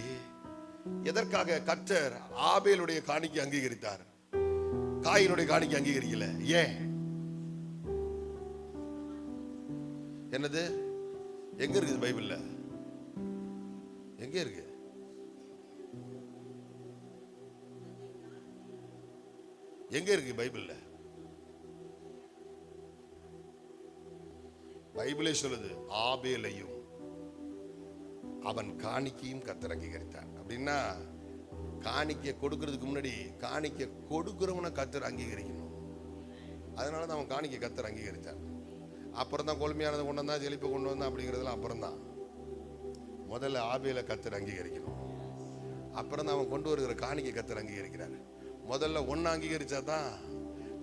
எதற்காக கர்த்தர் ஆபேலுடைய காணிக்கை அங்கீகரித்தார், காயினுடைய காணிக்கை அங்கீகரிக்கல? ஏன்? என்னது? எங்க இருக்குது பைபிள்ல? எங்க இருக்கு? எங்க இருக்கு பைபிள்ல? பைபிளே சொல்லுது, ஆபேலையும் அவன் காணிக்கையும் கர்த்தர் அங்கீகரித்தார். அப்படின்னா காணிக்கை கொடுக்கிறதுக்கு முன்னாடி காணிக்கை கொடுக்கிறவனை கர்த்தர் அங்கீகரிக்கணும். அதனாலதான் அவன் காணிக்கை கர்த்தர் அங்கீகரித்தார். அப்புறம் தான் கொள்மையானதை கொண்டு வந்தா, செழிப்பை கொண்டு வந்தா, அப்படிங்கிறதுலாம் அப்புறம் தான். முதல்ல ஆபேலை கர்த்தர் அங்கீகரிக்கணும். அப்புறம் தான் அவன் கொண்டு வருகிற காணிக்கை கர்த்தர் அங்கீகரிக்கிறார். முதல்ல ஒன்னு அங்கீகரிச்சா தான்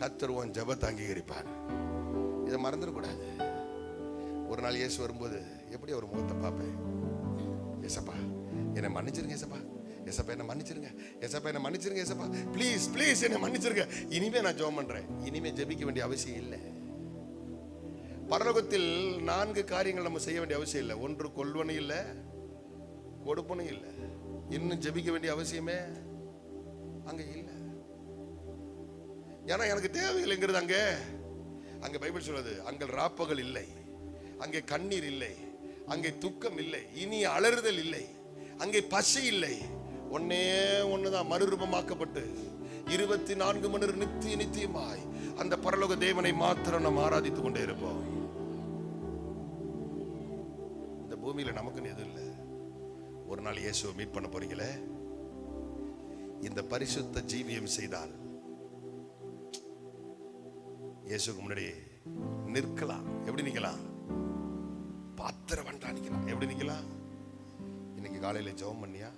கர்த்தர் உன் ஜெபத்தை அங்கீகரிப்பார். இதை மறந்துடக்கூடாது. ஒரு நாள் இயேசு வரும்போது எப்படி ஒரு முகத்தை பார்ப்பேன்? ஏசப்பா என்னை மன்னிச்சிருங்க, ஏசப்பா, ஏசப்பா என்ன மன்னிச்சிருங்க, ஏசப்பா என்ன மன்னிச்சிருங்க, ஏசப்பா ப்ளீஸ் ப்ளீஸ் என்னை மன்னிச்சிருங்க. இனிமே நான் ஜெபம் பண்றேன். இனிமே ஜெபிக்க வேண்டிய அவசியம் இல்லை. பரலோகத்தில் 4 காரியங்கள் நம்ம செய்ய வேண்டிய அவசியம் இல்லை. 1, கொல்வனும் இல்லை, கொடுப்பனும் இல்லை. இன்னும் ஜெபிக்க வேண்டிய அவசியமே அங்க இல்லை. ஏன்னா எனக்கு தேவையில்லைங்கிறது அங்க அங்க பைபிள் சொல்றது, அங்கே ராப்பகல் இல்லை, அங்கே கண்ணீர் இல்லை, அங்கே துக்கம் இல்லை, இனி அலறுதல் இல்லை, அங்கே பசி இல்லை. ஒன்னே ஒண்ணுதான், மறுரூபமாக்கப்பட்டு 24 மணி நேரம் நித்தியமாய் அந்த பரலோக தேவனை மாத்திரம் நாம் ஆராதித்துக் கொண்டே இருப்போம். இந்த பூமியில நமக்குன்னு எதுவும் இல்லை. ஒரு நாள் இயேசுவை மீட் பண்ண போறீங்களே, இந்த பரிசுத்த ஜீவியம் செய்தால் இயேசுக்கு முன்னாடி நிற்கலாம். எப்படி நிக்கலாம்? பாத்திரவன்டா நிக்கலாம். எப்படி நிக்கலாம்? இன்னைக்கு காலையில ஜெபம் பண்ணியா?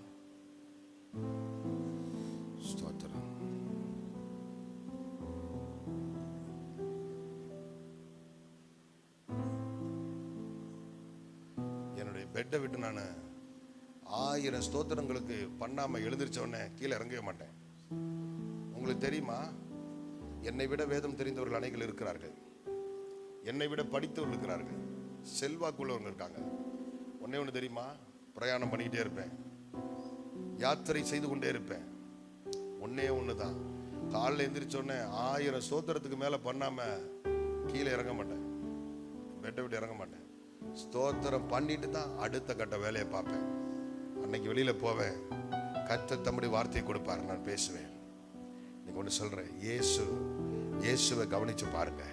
ஸ்தோத்திரம். என்னுடைய பெட்டை விட்டு நான் 1000 ஸ்தோத்திரங்களுக்கு பண்ணாம எழுந்திருச்ச உடனே கீழே இறங்கவே மாட்டேன். உங்களுக்கு தெரியுமா, என்னை விட வேதம் தெரிந்தவர்கள் அநேகர் இருக்கிறார்கள், என்னை விட படித்தவர்கள் இருக்கிறார்கள், செல்வாக்குள்ளவங்க இருக்காங்க. ஒண்ணு தெரியுமா, பிரயாணம் பண்ணிக்கிட்டே இருப்பேன், யாத்திரை செய்து கொண்டே இருப்பேன். ஒண்ணுதான், காலைல எந்திரிச்சோடனே 1000 ஸ்தோத்திரத்துக்கு மேல பண்ணாம கீழே இறங்க மாட்டேன், வெட்ட விட்டு இறங்க மாட்டேன். ஸ்தோத்திரம் பண்ணிட்டு தான் அடுத்த கட்ட வேலையை பார்ப்பேன். அன்னைக்கு வெளியில போவேன், கர்த்தர் தம்முடைய வார்த்தையை கொடுப்பாரு, நான் பேசுவேன். நீங்க ஒன்று சொல்றேன், இயேசுவை கவனிச்சு பாருங்க.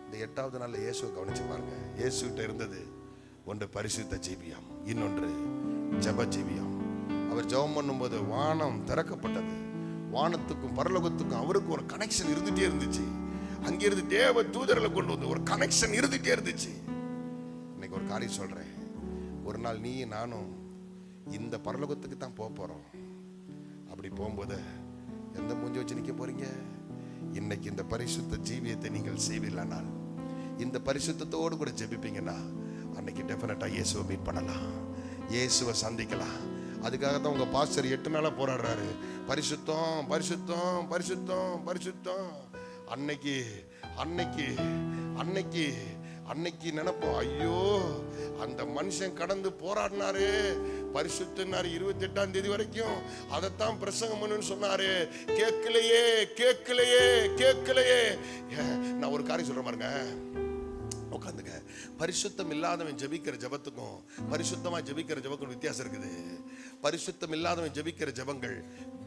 இந்த 8வது நாள்ல இயேசுவை கவனிச்சு பாருங்க. இயேசுகிட்ட இருந்தது ஒன்று பரிசுத்த ஜீவியம், இன்னொன்று ஜெப ஜீவியம். அவர் ஜெபம் பண்ணும்போது வானம் திறக்கப்பட்டது. வானத்துக்கும் பரலோகத்துக்கும் அவருக்கு ஒரு கனெக்ஷன் இருந்துட்டே இருந்துச்சு. அங்கிருந்து தேவ தூதர்களை கொண்டு வந்து ஒரு கனெக்ஷன் இருந்துட்டே இருந்துச்சு. இன்னைக்கு ஒரு காரியம் சொல்றேன், ஒரு நாள் நீ நானும் இந்த பரலோகத்துக்கு தான் போறோம். அப்படி போகும்போது எந்த மூஞ்சி வச்சு நிக்க போறீங்க? இன்னைக்கு இந்த பரிசுத்த ஜீவியத்தை நீங்கள் செய்வீர்களானால், இந்த பரிசுத்தத்தோடு கூட ஜெபிப்பீங்கன்னா, அன்னைக்கு டெஃபினட்டா இயேசுவை மீட் பண்ணலாம், இயேசுவை சந்திக்கலாம். அதுக்காக தான் உங்க பாஸ்டர் 8 நாளா போராடுறாரு, பரிசுத்தம் பரிசுத்தம் பரிசுத்தம் பரிசுத்தம். அன்னைக்கு அன்னைக்கு அன்னைக்கு அன்னைக்கு நினைப்போம், ஐயோ அந்த மனுஷன் கடந்து போராடினாரு, பரிசுத்தனாரு 28ஆம் தேதி வரைக்கும் அதைத்தான் பிரசங்கம் பண்ணுன்னு சொன்னாரு, கேட்கலையே கேட்கலையே கேட்கலையே. நான் ஒரு காரியம் சொல்ற பாருங்க, உட்காந்துங்க. பரிசுத்தம் இல்லாதவன் ஜெபிக்கிற ஜெபத்துக்கும் பரிசுத்தமா ஜெபிக்கிற ஜெபத்துக்கும் வித்தியாசம் இருக்குது. பரிசுத்தம் இல்லாதவன் ஜெபிக்கிற ஜெபங்கள்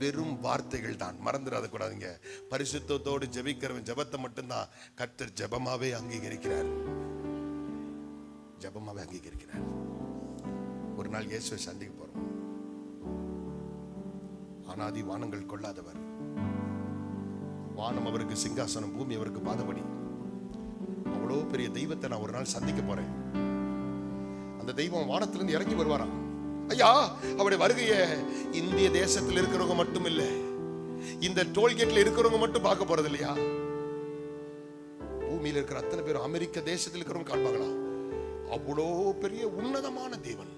வெறும் வார்த்தைகள் தான், மறந்துடாத கூடாதுங்க. பரிசுத்தத்தோடு ஜெபிக்கிறவன் ஜெபத்தை மட்டும்தான் கர்த்தர் ஜெபமாவே அங்கீகரிக்கிறார், ஜெபமாவே அங்கீகரிக்கிறார். ஒரு நாள் இயேசுவை சந்திக்க போறோம். அனாதி வானங்கள் கொள்ளாதவர், வானம் அவருக்கு சிங்காசனம், பூமி அவருக்கு பாதபடி. அவ்வளோ பெரிய தெய்வத்தை நான் ஒரு நாள் சந்திக்க போறேன். அந்த தெய்வம் வானத்திலிருந்து இறங்கி வருவாராம். ஐயா, அவருடைய வருகையை இந்திய தேசத்தில் இருக்கிறவங்க மட்டும் இல்ல, இந்த டோல்கேட்ல இருக்கிறவங்க மட்டும் பார்க்க போறது இல்லையா, பூமியில் இருக்கிற அத்தனை பேரும், அமெரிக்க தேசத்தில் இருக்கிறவங்க காண்பாங்களா? அவ்வளோ பெரிய உன்னதமான தேவன்,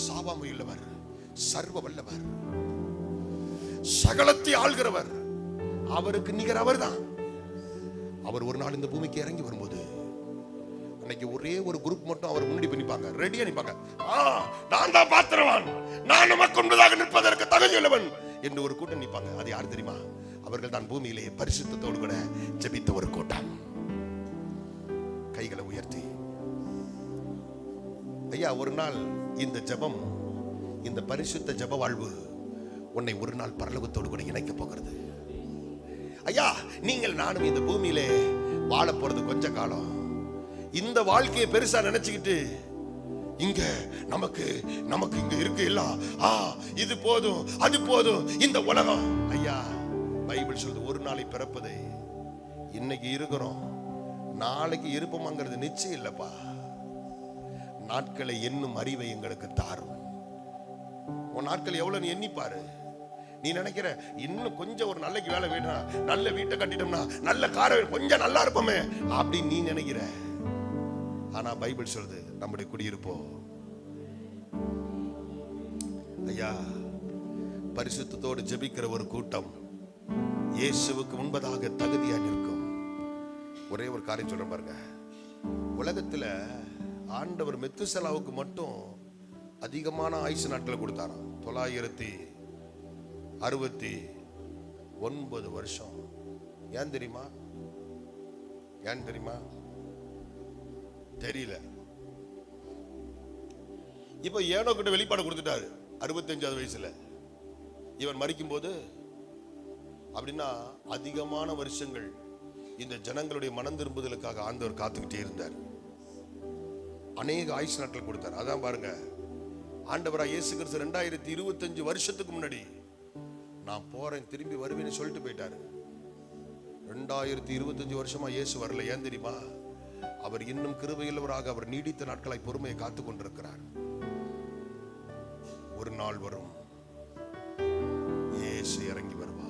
சாவாமையுள்ளவர், சர்வ வல்லவர், சகலத்தை ஆள்கிறவர், அவருக்கு நிகர் அவர் தான். அவர் ஒரு நாள் இந்த பூமிக்கு இறங்கி வரும்போது, அன்னைக்கு ஒரே ஒரு குரூப் மட்டும் அவர் முன்னாடி நிற்பாங்க, ரெடியா நிற்பாங்க. நான் தான் பாத்திரவான், நான் நமக்கு முன்பதாக நிற்பதற்கு தகுதியுள்ளவன் என்று ஒரு கூட்டம் நிற்பாங்க. அது யார் தெரியுமா? அவர்கள் தான் பூமியிலே பரிசுத்தத்தோடு கூட ஜெபித்த ஒரு கூட்டம். கைகளை உயர்த்தி, ஐயா, ஒரு நாள் இந்த ஜெபம், இந்த பரிசுத்த ஜெப வாழ்வு உன்னை ஒரு நாள் பரலோகத்தோடு கூட இணைக்க போகிறது. ஐயா, நீங்கள் நானும் இந்த பூமியிலே வாழ போறது கொஞ்ச காலம். இந்த வாழ்க்கையை பெருசா நினைச்சுக்கிட்டு இங்க நமக்கு நமக்கு இங்க இருக்கு இல்ல, இது போதும் அது போதும் இந்த உலகம். ஐயா, பைபிள் சொல்லுது, ஒரு நாளை பிறப்பதை இன்னைக்கு இருக்கிறோம், நாளைக்கு இருப்போமாங்கிறது நிச்சயம் இல்லப்பா. நாட்களை எண்ணும் அறிவை எங்களுக்கு தாரும். உன் நாட்கள் எவ்வளவு நீ எண்ணிப்பாரு. நீ நினைக்கிற இன்னும் கொஞ்சம் ஒரு நல்ல வேலை வேணும், நல்ல வீட்டை கட்டிட்டோம்னா, நல்ல காரை கொஞ்சம் நல்லா இருப்போமே அப்படின்னு நீ நினைக்கிற. ஆனா பைபிள் சொல்லுது, நம்முடைய குடியிருப்போ ஐயா, பரிசுத்தத்தோடு ஜெபிக்கிற ஒரு கூட்டம் இயேசுவுக்கு முன்பதாக தகுதியா நிற்கும். ஒரே ஒரு காரியம் சொல்ற பாருங்க, உலகத்துல ஆண்டவர் மெத்துசலாவுக்கு மட்டும் அதிகமான ஆயுசு நாட்களை கொடுத்தாராம். 969 வருஷம். ஏன் தெரியுமா? ஏன் தெரியுமா? தெரியல. இப்ப ஏனோக்கிட்ட வெளிப்பாடு கொடுத்துட்டாரு 65வது வயசுல. இவன் மரிக்கும் போது அப்படின்னா அதிகமான வருஷங்கள் இந்த ஜனங்களுடைய மனம் திரும்புதலுக்காக ஆண்டவர் காத்துக்கிட்டே இருந்தார். அநேக ஆயுசு நாட்கள் கொடுத்தார். அதான் பாருங்க, ஆண்டவரா இயேசு கிறிஸ்து 2025 வருஷத்துக்கு முன்னாடி நான் போறேன் திரும்பி வருவேன்னு சொல்லிட்டு போயிட்டாரு. 2025 வருஷமா இயேசு வரல. ஏன் தெரியுமா? அவர் இன்னும் கிருபையுள்ளவராக அவர் நீடித்த நாட்களாய் பொறுமையை காத்து கொண்டிருக்கிறார். ஒரு நாள் வரும், இயேசு இறங்கி வருவார்.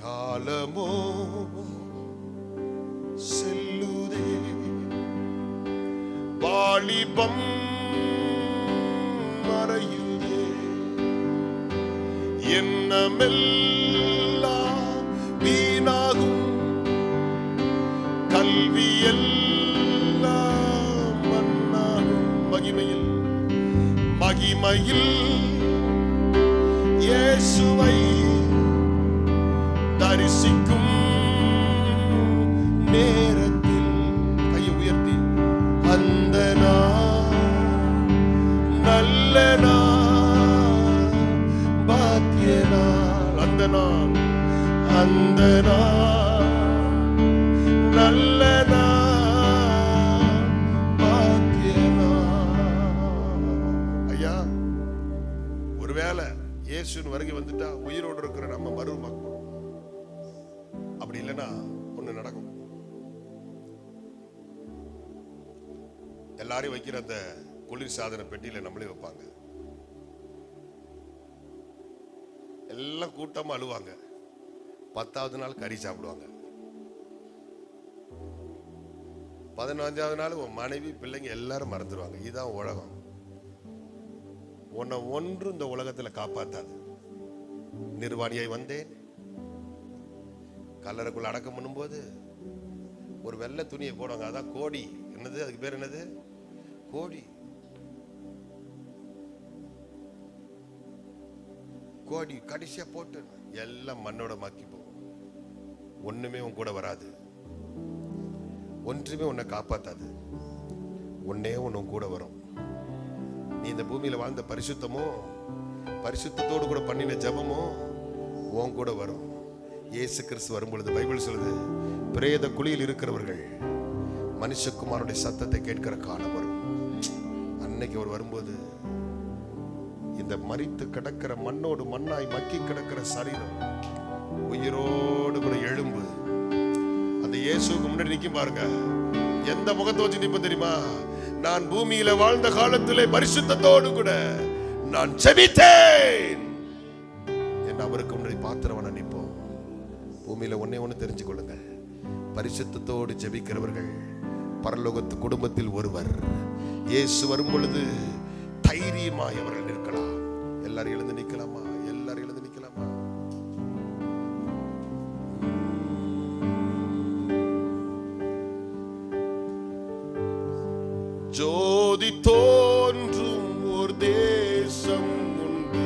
காலமோ செல்லுதே, வாலிபம் மறையுதே, எண்ணமெல்லாம் வீணாகும், கல்வியெல்லாம் மண்ணாகும். மகிமையில் மகிமையில் இயேசுவை தரிசிக்கும் நேரத்தில் கையை உயர்த்தி, அந்த நாள் நல்ல நாள், பாக்கிய நாள், அந்த நாள், அந்த நாள் நல்ல நாள், பாக்கிய நாள். ஐயா, ஒருவேளை இயேசுவின் வருகை வந்துட்டா உயிரோடு இருக்கிற நம்ம மறுமாக்கணும். அப்படி இல்லைன்னா ஒண்ணு நடக்கும். எல்லாரையும் வைக்கிற அந்த குளிர் சாதன பெட்டியில நம்மளே வைப்பாங்க. எல்லாம் கூட்டமா அழுவாங்க. 10வது நாள் கறி சாப்பிடுவாங்க. 15வது நாள் உன் மனைவி பிள்ளைங்க எல்லாரும் மறந்துடுவாங்க. இதுதான் உலகம். உன்னை ஒன்று இந்த உலகத்துல காப்பாத்தாது. நிர்வாணியாய் வந்தேன், கல்லறைக்குள்ள அடக்கம் பண்ணும்போது ஒரு வெள்ளை துணியை போடுவாங்க. அதான் கோடி. என்னது அதுக்கு பேர்? என்னது? கோடி. கோடி கடைசியா போட்டு எல்லாம் மண்ணோட மாக்கி போகும். ஒண்ணுமே உன் கூட வராது, ஒன்றுமே உன்னை காப்பாத்தாது. ஒன்னே ஒன்னு கூட வரும். நீ இந்த பூமியில வாழ்ந்த பரிசுத்தமோ, பரிசுத்தத்தோடு கூட பண்ணின ஜபமோ உன் கூட வரும். இயேசு கிறிஸ்து வரும்பொழுது பைபிள் சொல்லுது, பிரேத குழியில் இருக்கிறவர்கள் மனுஷகுமாரனுடைய சத்தத்தை கேட்கிற காலம் வரும். அன்னைக்கு அவர் வரும்போது இந்த மரித்து கிடக்கிற மண்ணோடு மண்ணாய் மக்கி கிடக்கிற சரீரம் உயிரோடு கூட எழும்பு அந்த இயேசுக்கு முன்னாடி நிக்கும் பாருங்க. எந்த முகத்தை வச்சு நிப்ப தெரியுமா? நான் பூமியில வாழ்ந்த காலத்திலே பரிசுத்தத்தோடு கூட நான் ஜெபித்தேன் என்று அவருக்கு முன்னாடி பாத்திரவன நிற்போம். பூமியில ஒன்னே ஒண்ணு தெரிஞ்சு கொள்ளுங்கள், பரிசுத்தத்தோடு ஜெபிக்கிறவர்கள் பரலோகத்து குடும்பத்தில் ஒருவர். இயேசு வரும் பொழுது தைரியமாய் அவர்கள் நிற்கலாம். எல்லாரும் எழுந்து நிக்கலாமா? எல்லாரும் எழுந்து நிக்கலாமா? ஜோதி தோன்றும் ஒரு தேசம் உண்டு,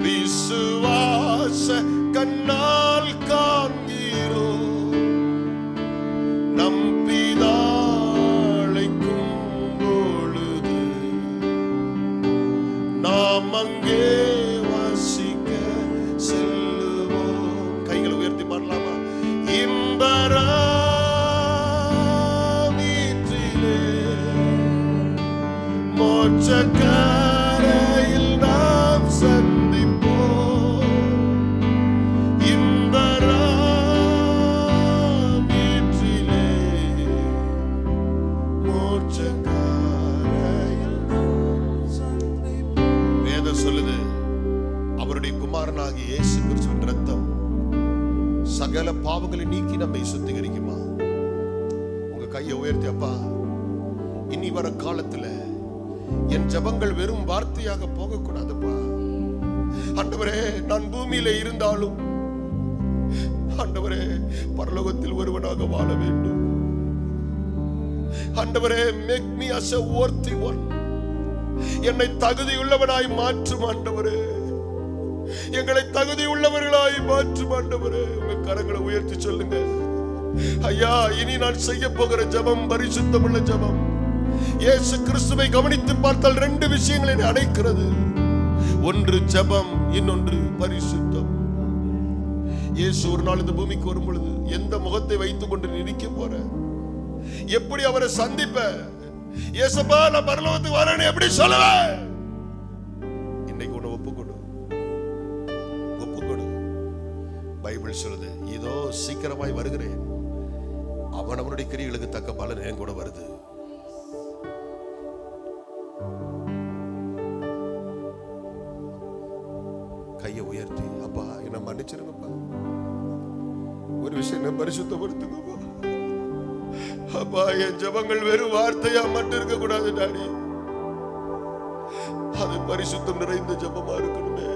விசுவாச கண்ணால் காண்கிறோ, நம் பிதாளைக்கும் பொழுது நாம் அங்கே வாசிக்க செல்லுவோம். கைகளை உயர்த்தி பாடலாமா? இன்பரா மோட்சக்கரையில் நாம் சந்திப்போம். இன்பராமீற்றிலே மோட்சக்கரையில் நாம் சந்திப்போம். வேதம் சொல்லுது, அவருடைய குமாரனாகிய இயேசு கிறிஸ்துவின் இரத்தம் சகல பாவங்களை நீக்கி நம்மை சுத்திகரிக்குமா? உங்க கையை உயர்த்தி, அப்பா, இனி வர காலத்துல என் ஜபங்கள் வெறும் வார்த்தையாக போகக்கூடாதுப்பா. ஆண்டவரே, நான் பூமியில இருந்தாலும் ஆண்டவரே பரலோகத்தில் ஒருவனாக வாழ வேண்டும். ஆண்டவரே, make me as a worthy one. என்னை தகுதியுள்ளவனாய் மாற்றும் ஆண்டவரே. எங்களை தகுதியுள்ளவர்களாய் மாற்றும் ஆண்டவரே. உங்க கரங்களை உயர்த்தி சொல்லுங்க, ஐயா, இனி நான் செய்ய போகிற ஜபம் பரிசுத்தமுள்ள ஜபம். இயேசு கிறிஸ்துவை கவனித்து பார்த்தால் 2 விஷயங்களை அடைக்கிறது. ஒன்று ஜபம், இன்னொன்று பரிசுத்தம். இயேசு ஒரு நாள் இந்த பூமிக்கு வரும் பொழுது எந்த முகத்தை வைத்துக் கொண்டு நிற்க போற? எப்படி அவரை சந்திப்ப? இயேசுப்பா, நான் பரலோகத்துக்கு வரேன்னு எப்படி சொல்லுவேன்? இன்னைக்கு உன்னை ஒப்புக்கொடு, ஒப்புக்கொடு. பைபிள் சொல்லுது, இதோ சீக்கிரமாய் வருகிறேன், அவனவனுடைய கிரியைகளுக்கு தக்க பலன் என் கூட வருது. கையை உயர்த்தி, அப்பா என்ன மன்னிச்சிருங்கப்பா, ஒரு விஷயம் என்ன பரிசுத்தப்படுத்துங்கப்பா. அப்பா, என் ஜெபங்கள் வெறும் வார்த்தையா மட்டும் இருக்க கூடாது டாடி. அது பரிசுத்தம் நிறைந்த ஜெபமா இருக்கணுமே.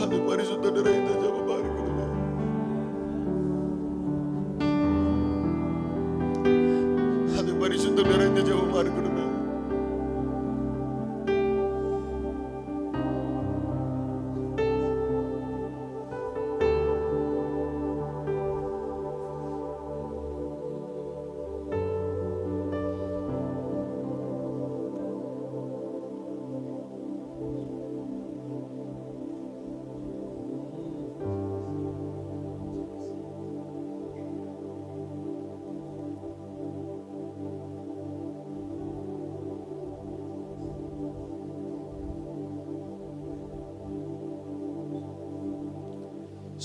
அது பரிசுத்தம் நிறைந்த ஜெபமா இருக்கணுமே. அது பரிசுத்தம் நிறைந்த ஜெபமா இருக்கணுமே.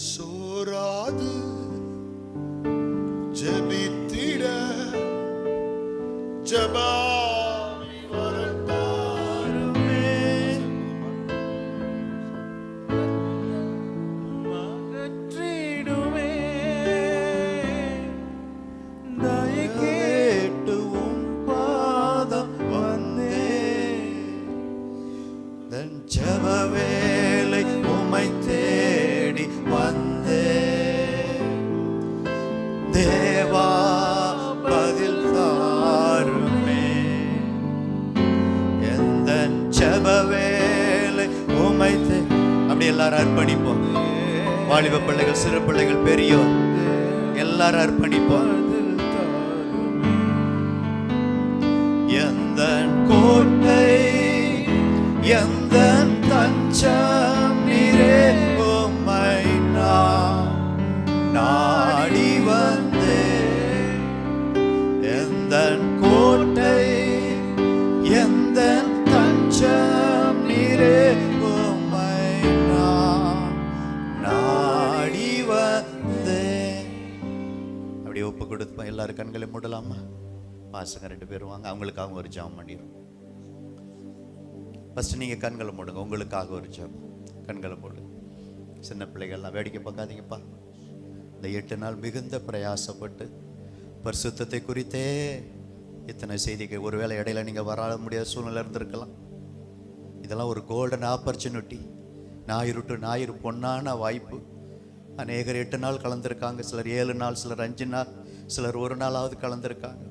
சோராது ஜெபித்திட ஜெபாமி வரத்தாருமே. மகற்றிடுமே தயை கேட்டு உம் பாதம் வந்தேன். தன் ஜெப வேளை உம்மை தேடி வந்தே. தேவா பதில் தாருமே. எந்த ஜெப வேளை உம்மை அப்படி எல்லாரும் அர்ப்பணிப்போம். வாலிப பிள்ளைகள், சிறு பிள்ளைகள், பெரியோர் எல்லாரும் அர்ப்பணிப்போம். எந்த கோட்டை எந்த தஞ்சம் நீரே, உம்மை நான் நாடி வந்தே. எந்த கோட்டை எந்த தஞ்சம் நீரே, உம்மை நான் நாடி வந்தே. அப்படியே ஒப்பு கொடுப்போம். எல்லாரும் கண்களை மூடலாமா? பாசங்க 2 பேரும் வாங்க, அவங்களுக்காக ஒரு ஜெபம் பண்ணிடுவோம். ஃபர்ஸ்ட் நீங்கள் கண்களை மூடுங்க. உங்களுக்காக ஒரு ஜெபம். கண்களை மூடுங்க. சின்ன பிள்ளைகள்லாம் வேடிக்கை பார்க்காதீங்கப்பா. இந்த 8 நாள் மிகுந்த பிரயாசப்பட்டு பரிசுத்தத்தை குறித்தே இத்தனை செய்திகள். ஒருவேளை இடையில நீங்கள் வர முடியாத சூழ்நிலை இருந்திருக்கலாம். இதெல்லாம் ஒரு கோல்டன் ஆப்பர்ச்சுனிட்டி. ஞாயிறு டு ஞாயிறு பொன்னான வாய்ப்பு. அநேகர் 8 நாள் கலந்துருக்காங்க, சிலர் 7 நாள், சிலர் 5 நாள், சிலர் 1 நாளாவது கலந்துருக்காங்க.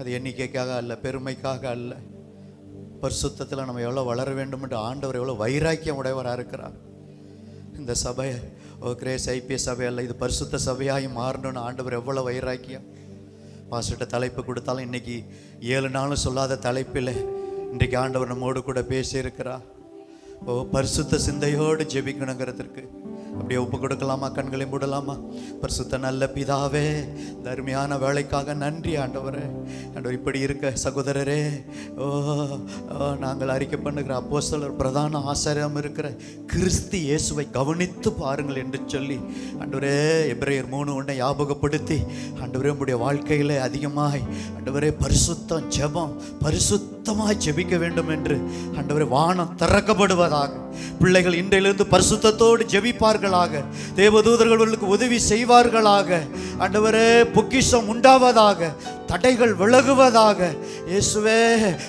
அது எண்ணிக்கைக்காக அல்ல, பெருமைக்காக அல்ல. பரிசுத்தத்தில் நம்ம எவ்வளோ வளர வேண்டும் என்று ஆண்டவர் எவ்வளோ வைராக்கியம் உடையவராக இருக்கிறார். இந்த சபை கிரேஸ் ஐபிஎஸ் சபை அல்ல, இது பரிசுத்த சபையாகி மாறணும்னு ஆண்டவர் எவ்வளோ வைராக்கியம். பாஸ்டர்கிட்ட தலைப்பு கொடுத்தாலும் இன்னைக்கு 7 நாளும் சொல்லாத தலைப்பில் இன்றைக்கு ஆண்டவர் நம்மோடு கூட பேசியிருக்கிறார். பரிசுத்த சிந்தையோடு ஜெபிக்கணுங்கிறதுக்கு அப்படியே ஒப்பு கொடுக்கலாமா? கண்களை மூடலாமா? பரிசுத்த நல்ல பிதாவே, தர்மையான வேலைக்காக நன்றி ஆண்டவரே. ஆண்டவர் இப்படி இருக்க சகோதரரே, நாங்கள் அறிக்கை பண்ணுகிற அப்போஸ்தலர் பிரதான ஆசாரியம் இருக்கிற கிறிஸ்து இயேசுவை கவனித்து பாருங்கள் என்று சொல்லி ஆண்டவரே எபிரேயர் 3:1 ஞாபகப்படுத்தி ஆண்டவரே உங்களுடைய வாழ்க்கையில் அதிகமாய் ஆண்டவரே பரிசுத்தம் ஜெபம் பரிசுத்தமாய் ஜெபிக்க வேண்டும் என்று ஆண்டவரே வானம் திறக்கப்படுவதாக. பிள்ளைகள் இன்றையிலிருந்து பரிசுத்தத்தோடு ஜெபிப்பார்களாக. தேவதூதர்களுக்கு உதவி செய்வார்களாக. ஆண்டவரே பொக்கிஷம் உண்டாவதாக. தடைகள் விலகுவதாக. இயேசுவே,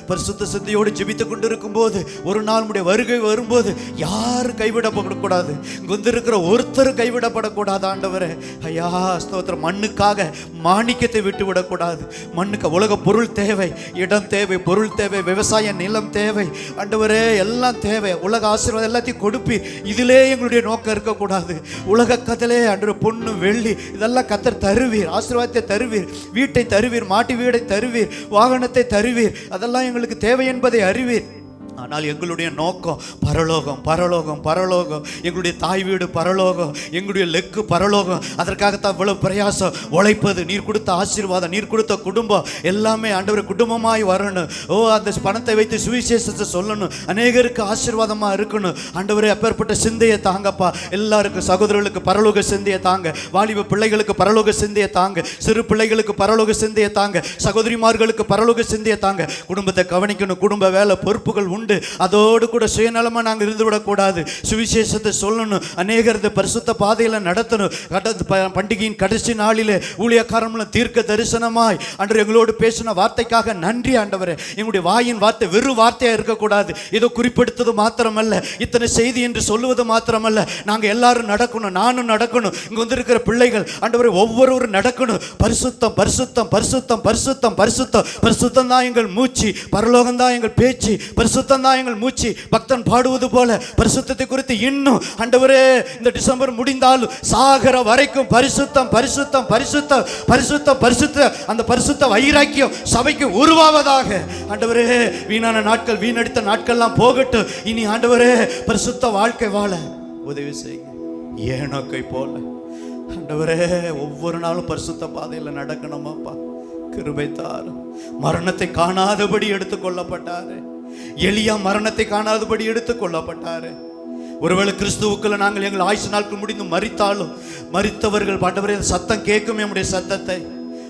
பரிசுத்த சிந்தையோடு ஜெபித்துக் கொண்டிருக்கும் போது ஒரு நாள் உடைய வருகை வரும்போது யாரும் கைவிடப்படக்கூடாது. கொண்டிருக்கிற ஒருத்தர் கைவிடப்படக்கூடாது. ஆண்டவரே ஐயா ஸ்தோத்திரம். மண்ணுக்காக மாணிக்கத்தை விட்டு விடக்கூடாது. மண்ணுக்கு உலக பொருள் தேவை, இடம் தேவை, பொருள் தேவை, விவசாய நிலம் தேவை. ஆண்டவரே எல்லாம் தேவை. உலக ஆசீர்வாதம் எல்லாத்தையும் கொடுப்பி. இதிலே எங்களுடைய நோக்கம் இருக்கக்கூடாது. உலக கதிலே ஆண்டவரே பொண்ணு வெள்ளி இதெல்லாம் கத்தர் தருவீர். ஆசீர்வாதத்தை தருவீர், வீட்டை தருவீர், மாட்டு வீடை தருவீர், வாகனத்தை தருவீர். அதெல்லாம் எங்களுக்கு தேவை என்பதை அறிவீர். ஆனால் எங்களுடைய நோக்கம் பரலோகம், பரலோகம், பரலோகம். எங்களுடைய தாய் வீடு பரலோகம், எங்களுடைய லெக்கு பரலோகம். அதற்காகத்தான் இவ்வளவு பிரயாசம் உழைப்பது. நீர் கொடுத்த ஆசீர்வாதம், நீர் கொடுத்த குடும்பம் எல்லாமே ஆண்டவர் குடும்பமாய் வரணும். அந்த பணத்தை வைத்து சுவிசேஷத்தை சொல்லணும், அநேகருக்கு ஆசீர்வாதமா இருக்கணும். ஆண்டவரே அப்பேற்பட்ட சிந்தையை தாங்கப்பா. எல்லாருக்கும் சகோதரர்களுக்கு பரலோக சிந்தையை தாங்க. வாலிப பிள்ளைகளுக்கு பரலோக சிந்தையை தாங்க. சிறு பிள்ளைகளுக்கு பரலோக சிந்தையை தாங்க. சகோதரிமார்களுக்கு பரலோக சிந்தையை தாங்க. குடும்பத்தை கவனிக்கணும். குடும்ப வேலை பொறுப்புகள் உண்டு. உண்டு. அதோடு கூட சுயநலமா நாங்கள் இருந்து விடக்கூடாது. சுவிசேஷத்தை சொல்லணும், அநேகர் இந்த பரிசுத்த பாதையில நடத்தணும். பண்டிகையின் கடைசி நாளிலே ஊழியக்காரங்களும் தீர்க்க தரிசனமாய் அன்று எங்களோடு பேசின வார்த்தைக்காக நன்றி ஆண்டவரே. எங்களுடைய வாயின் வார்த்தை வெறும் வார்த்தையா இருக்கக்கூடாது. ஏதோ குறிப்பிடுத்தது மாத்திரமல்ல, இத்தனை செய்தி என்று சொல்லுவது மாத்திரமல்ல, நாங்கள் எல்லாரும் நடக்கணும், நானும் நடக்கணும், இங்க வந்திருக்கிற பிள்ளைகள் ஆண்டவரே ஒவ்வொருவரும் நடக்கணும். பரிசுத்தம் பரிசுத்தம் பரிசுத்தம் பரிசுத்தம் பரிசுத்தம் பரிசுத்தம் தான் எங்கள் மூச்சு, பரலோகம் தான் எங்கள் பேச்சு, பரிசுத்தம் தான் எங்கள் மூச்சு. பக்தன் பாடுவது போல பரிசுத்தத்தை குறித்து இன்னும் ஆண்டவரே இந்த டிசம்பர் முடிந்தாலும் சாகர வரைக்கும் பரிசுத்தம் பரிசுத்தம் பரிசுத்தம் பரிசுத்தம் பரிசுத்த அந்த பரிசுத்த வைராக்கியம் சபைக்கு உருவாவதாக. ஆண்டவரே வீணான நாட்கள், வீணடித்த நாட்கள்லாம் போகட்டும். இனி ஆண்டவரே பரிசுத்த வாழ்க்கை வாழ உதவி செய்யுங்க. ஏனோக்கை போல ஆண்டவரே ஒவ்வொரு நாளும் பரிசுத்த பாதையில் நடக்கணுமாப்பா, கிருபை தாரும். மரணத்தை காணாதபடி எடுத்துக்கொள்ளப்பட்டாரு. எலியா மரணத்தை காணாதபடி எடுத்துக்கொள்ளப்பட்டாரு. ஒருவேளை கிறிஸ்துவுக்குள்ள நாங்கள் எங்கள் ஆயுசு நாட்கள் முடிந்து மரித்தாலும், மரித்தவர்கள் ஆண்டவரே சத்தம் கேட்கும் நம்முடைய சத்தத்தை.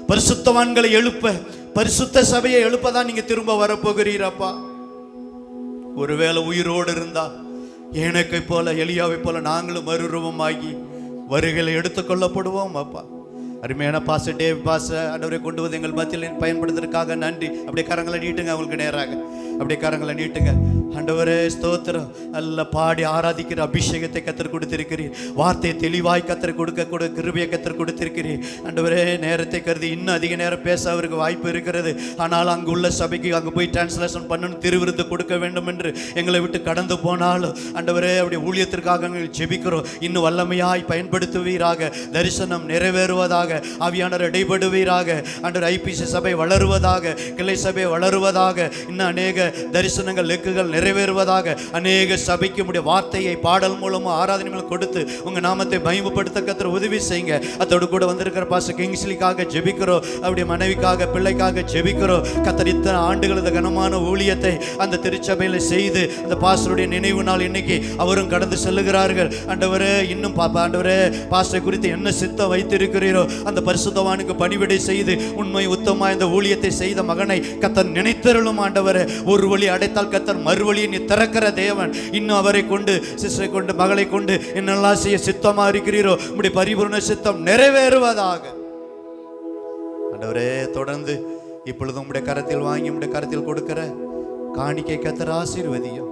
பரிசுத்தவான்களை எழுப்ப, பரிசுத்த சபையை எழுப்பதான் நீங்க திரும்ப வரப்போகிறீரப்பா. ஒருவேளை உயிரோடு இருந்தா ஏனக்கை போல எலியாவை போல நாங்களும் மறுரூபமாகி வருகைகளை எடுத்துக்கொள்ளப்படுவோம் அப்பா. அருமையான பாச டேவ் பாச ஆண்டவரை கொண்டு வந்து எங்கள் மத்தியில் பயன்படுத்துறதுக்காக நன்றி. அப்படியே கரங்களை நீட்டுங்க, அவங்களுக்கு நேராக அப்படியே கரங்களை நீட்டுங்க. ஆண்டவரே ஸ்தோத்திரம். நல்ல பாடி ஆராதிக்கிற அபிஷேகத்தை கத்தர் கொடுத்திருக்கிறீர். வார்த்தையை தெளிவாய் கத்தர் கொடுக்க கிருபையை கத்தர் கொடுத்திருக்கிறீர். ஆண்டவரே நேரத்தை கருதி இன்னும் அதிக நேரம் பேச அவருக்கு வாய்ப்பு இருக்கிறது. ஆனால் அங்கு உள்ள சபைக்கு அங்கே போய் டிரான்ஸ்லேஷன் பண்ணணும், திருவிருந்து கொடுக்க வேண்டும் என்று எங்களை விட்டு கடந்து போனாலும் ஆண்டவரே அப்படி ஊழியத்திற்காக ஜெபிக்கிறோம். இன்னும் வல்லமையாய் பயன்படுத்துவீராக, தரிசனம் நிறைவேறுவதாக, ஆவியானவர் இடைபடுவீராக. ஆண்டவர் ஐபிசி சபை வளருவதாக, கிளை சபை வளருவதாக, இன்னும் அநேக தரிசனங்கள் லெக்குகள் நிறைவேறுவதாக. அநேக சபைக்கு உடைய வார்த்தையை பாடல் மூலமும் ஆராதனை மூலம் கொடுத்து உங்க நாமத்தை மகிமைப்படுத்த கர்த்தர் உதவி செய்யுங்க. அதோடு கூட வந்திருக்கிற பாஸ்டர் கிங்ஸ்லிக்காக ஜெபிக்கிறோம், அவருடைய மனைவிக்காக பிள்ளைக்காக ஜெபிக்கிறோம். கர்த்தர் இத்தனை ஆண்டுகள் இந்த கனமான ஊழியத்தை அந்த திருச்சபையில செய்து அந்த பாஸ்டருடைய நினைவு நாள் இன்னைக்கு அவரும் கடந்து செல்லுகிறார்கள். ஆண்டவரே இன்னும் ஆண்டவரே பாஸ்டரை குறித்து என்ன சித்தம் வைத்திருக்கிறீரோ அந்த பரிசுத்தவானுக்கு பணிவிடை செய்து உண்மை உத்தமா இந்த ஊழியத்தை செய்த மகனை கர்த்தர் நினைத்தருளும். ஆண்டவரே ஒரு வழி அடைத்தால் கர்த்தர் மறுவழியை நீ திறக்கிற தேவன். இன்னும் அவரை கொண்டு, சிஸ்டரை கொண்டு, மகளை கொண்டு என்னெல்லாம் செய்ய சித்தமா இருக்கிறீரோ உம்முடைய பரிபூர்ண சித்தம் நிறைவேறுவதாக. ஆண்டவரே தொடர்ந்து இப்பொழுது உம்முடைய கரத்தில் வாங்கி உம்முடைய கரத்தில் கொடுக்கிற காணிக்கை கர்த்தர் ஆசீர்வதியும்.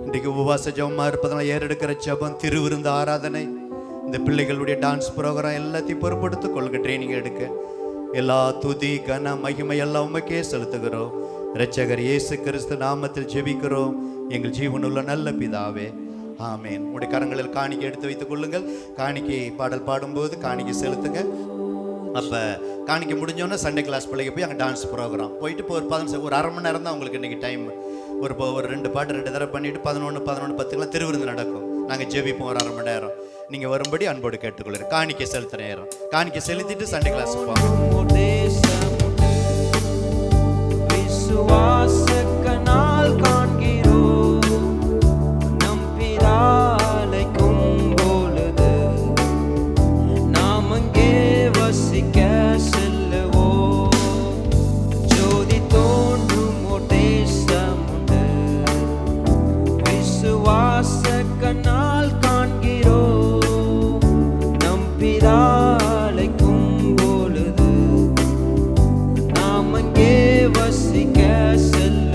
இன்றைக்கு உபவாச ஜெபமா இருப்பதனால ஏறெடுக்கிற ஜெபம், திருவிருந்து ஆராதனை, இந்த பிள்ளைகளுடைய டான்ஸ் ப்ரோக்ராம் எல்லாத்தையும் பொறுப்படுத்திக் கொள்ளுங்க. ட்ரைனிங் எடுக்க எல்லா துதி கன மகிமை எல்லாம் உமக்கே செலுத்துகிறோம். இரட்சகர் இயேசு கிறிஸ்து நாமத்தில் ஜெபிக்கிறோம் எங்கள் ஜீவனுள்ள நல்ல பிதாவே, ஆமேன். உடைய கரங்களில் காணிக்கை எடுத்து வைத்துக் கொள்ளுங்கள். காணிக்கை பாடல் பாடும்போது காணிக்கை செலுத்துங்க. அப்போ காணிக்கை முடிஞ்சோன்னா சண்டே கிளாஸ் பிள்ளைங்க போய் அங்கே டான்ஸ் ப்ரோக்ராம் போயிட்டு இப்போ ஒரு அரை மணி நேரம் தான் உங்களுக்கு இன்றைக்கி டைம். ஒரு 2 பாட்டு 2 தடவை பண்ணிவிட்டு 11:10 திருவிருந்து நடக்கும். நாங்கள் ஜெபிப்போம் ஒரு அரை மணி நேரம். நீங்கள் வரும்படி அன்போடு கேட்டுக்கொள்ளுங்க. காணிக்கை செலுத்த நேரம் காணிக்கை செலுத்திட்டு சண்டே கிளாஸ் போவாங்க. வாசக்கனால் காண்கிறோம் நம் பிதாலைக்கும் பொழுது நாம் அங்கே வசிக்க செல்லுவோம். ஜோதி தோன்றும் தேசம் உண்டு, விசுவாசக்கனால் காண்கிறோம் நம் பிதாலைக்கும் பொழுது நாம் அங்கே வசிக்க செல்லுவோம்.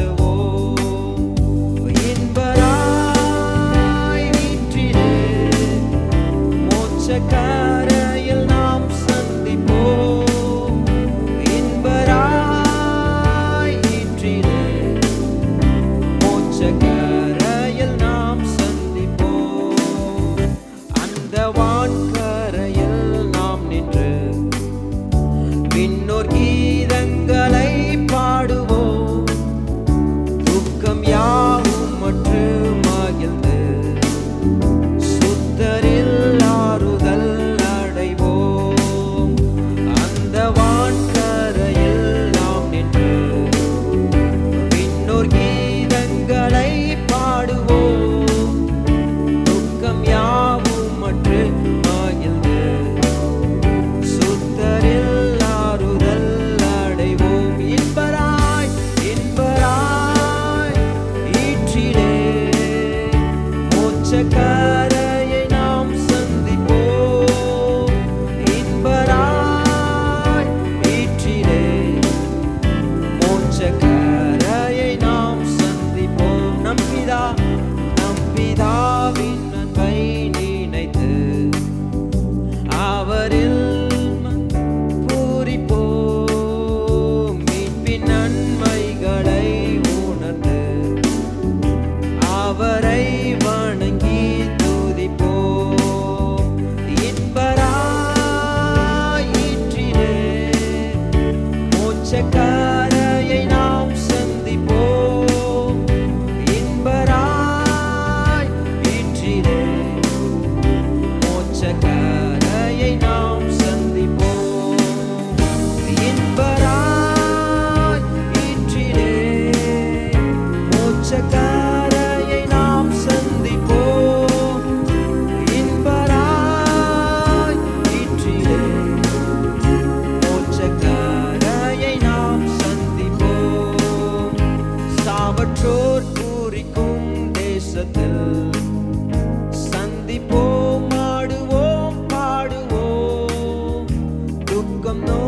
முகம்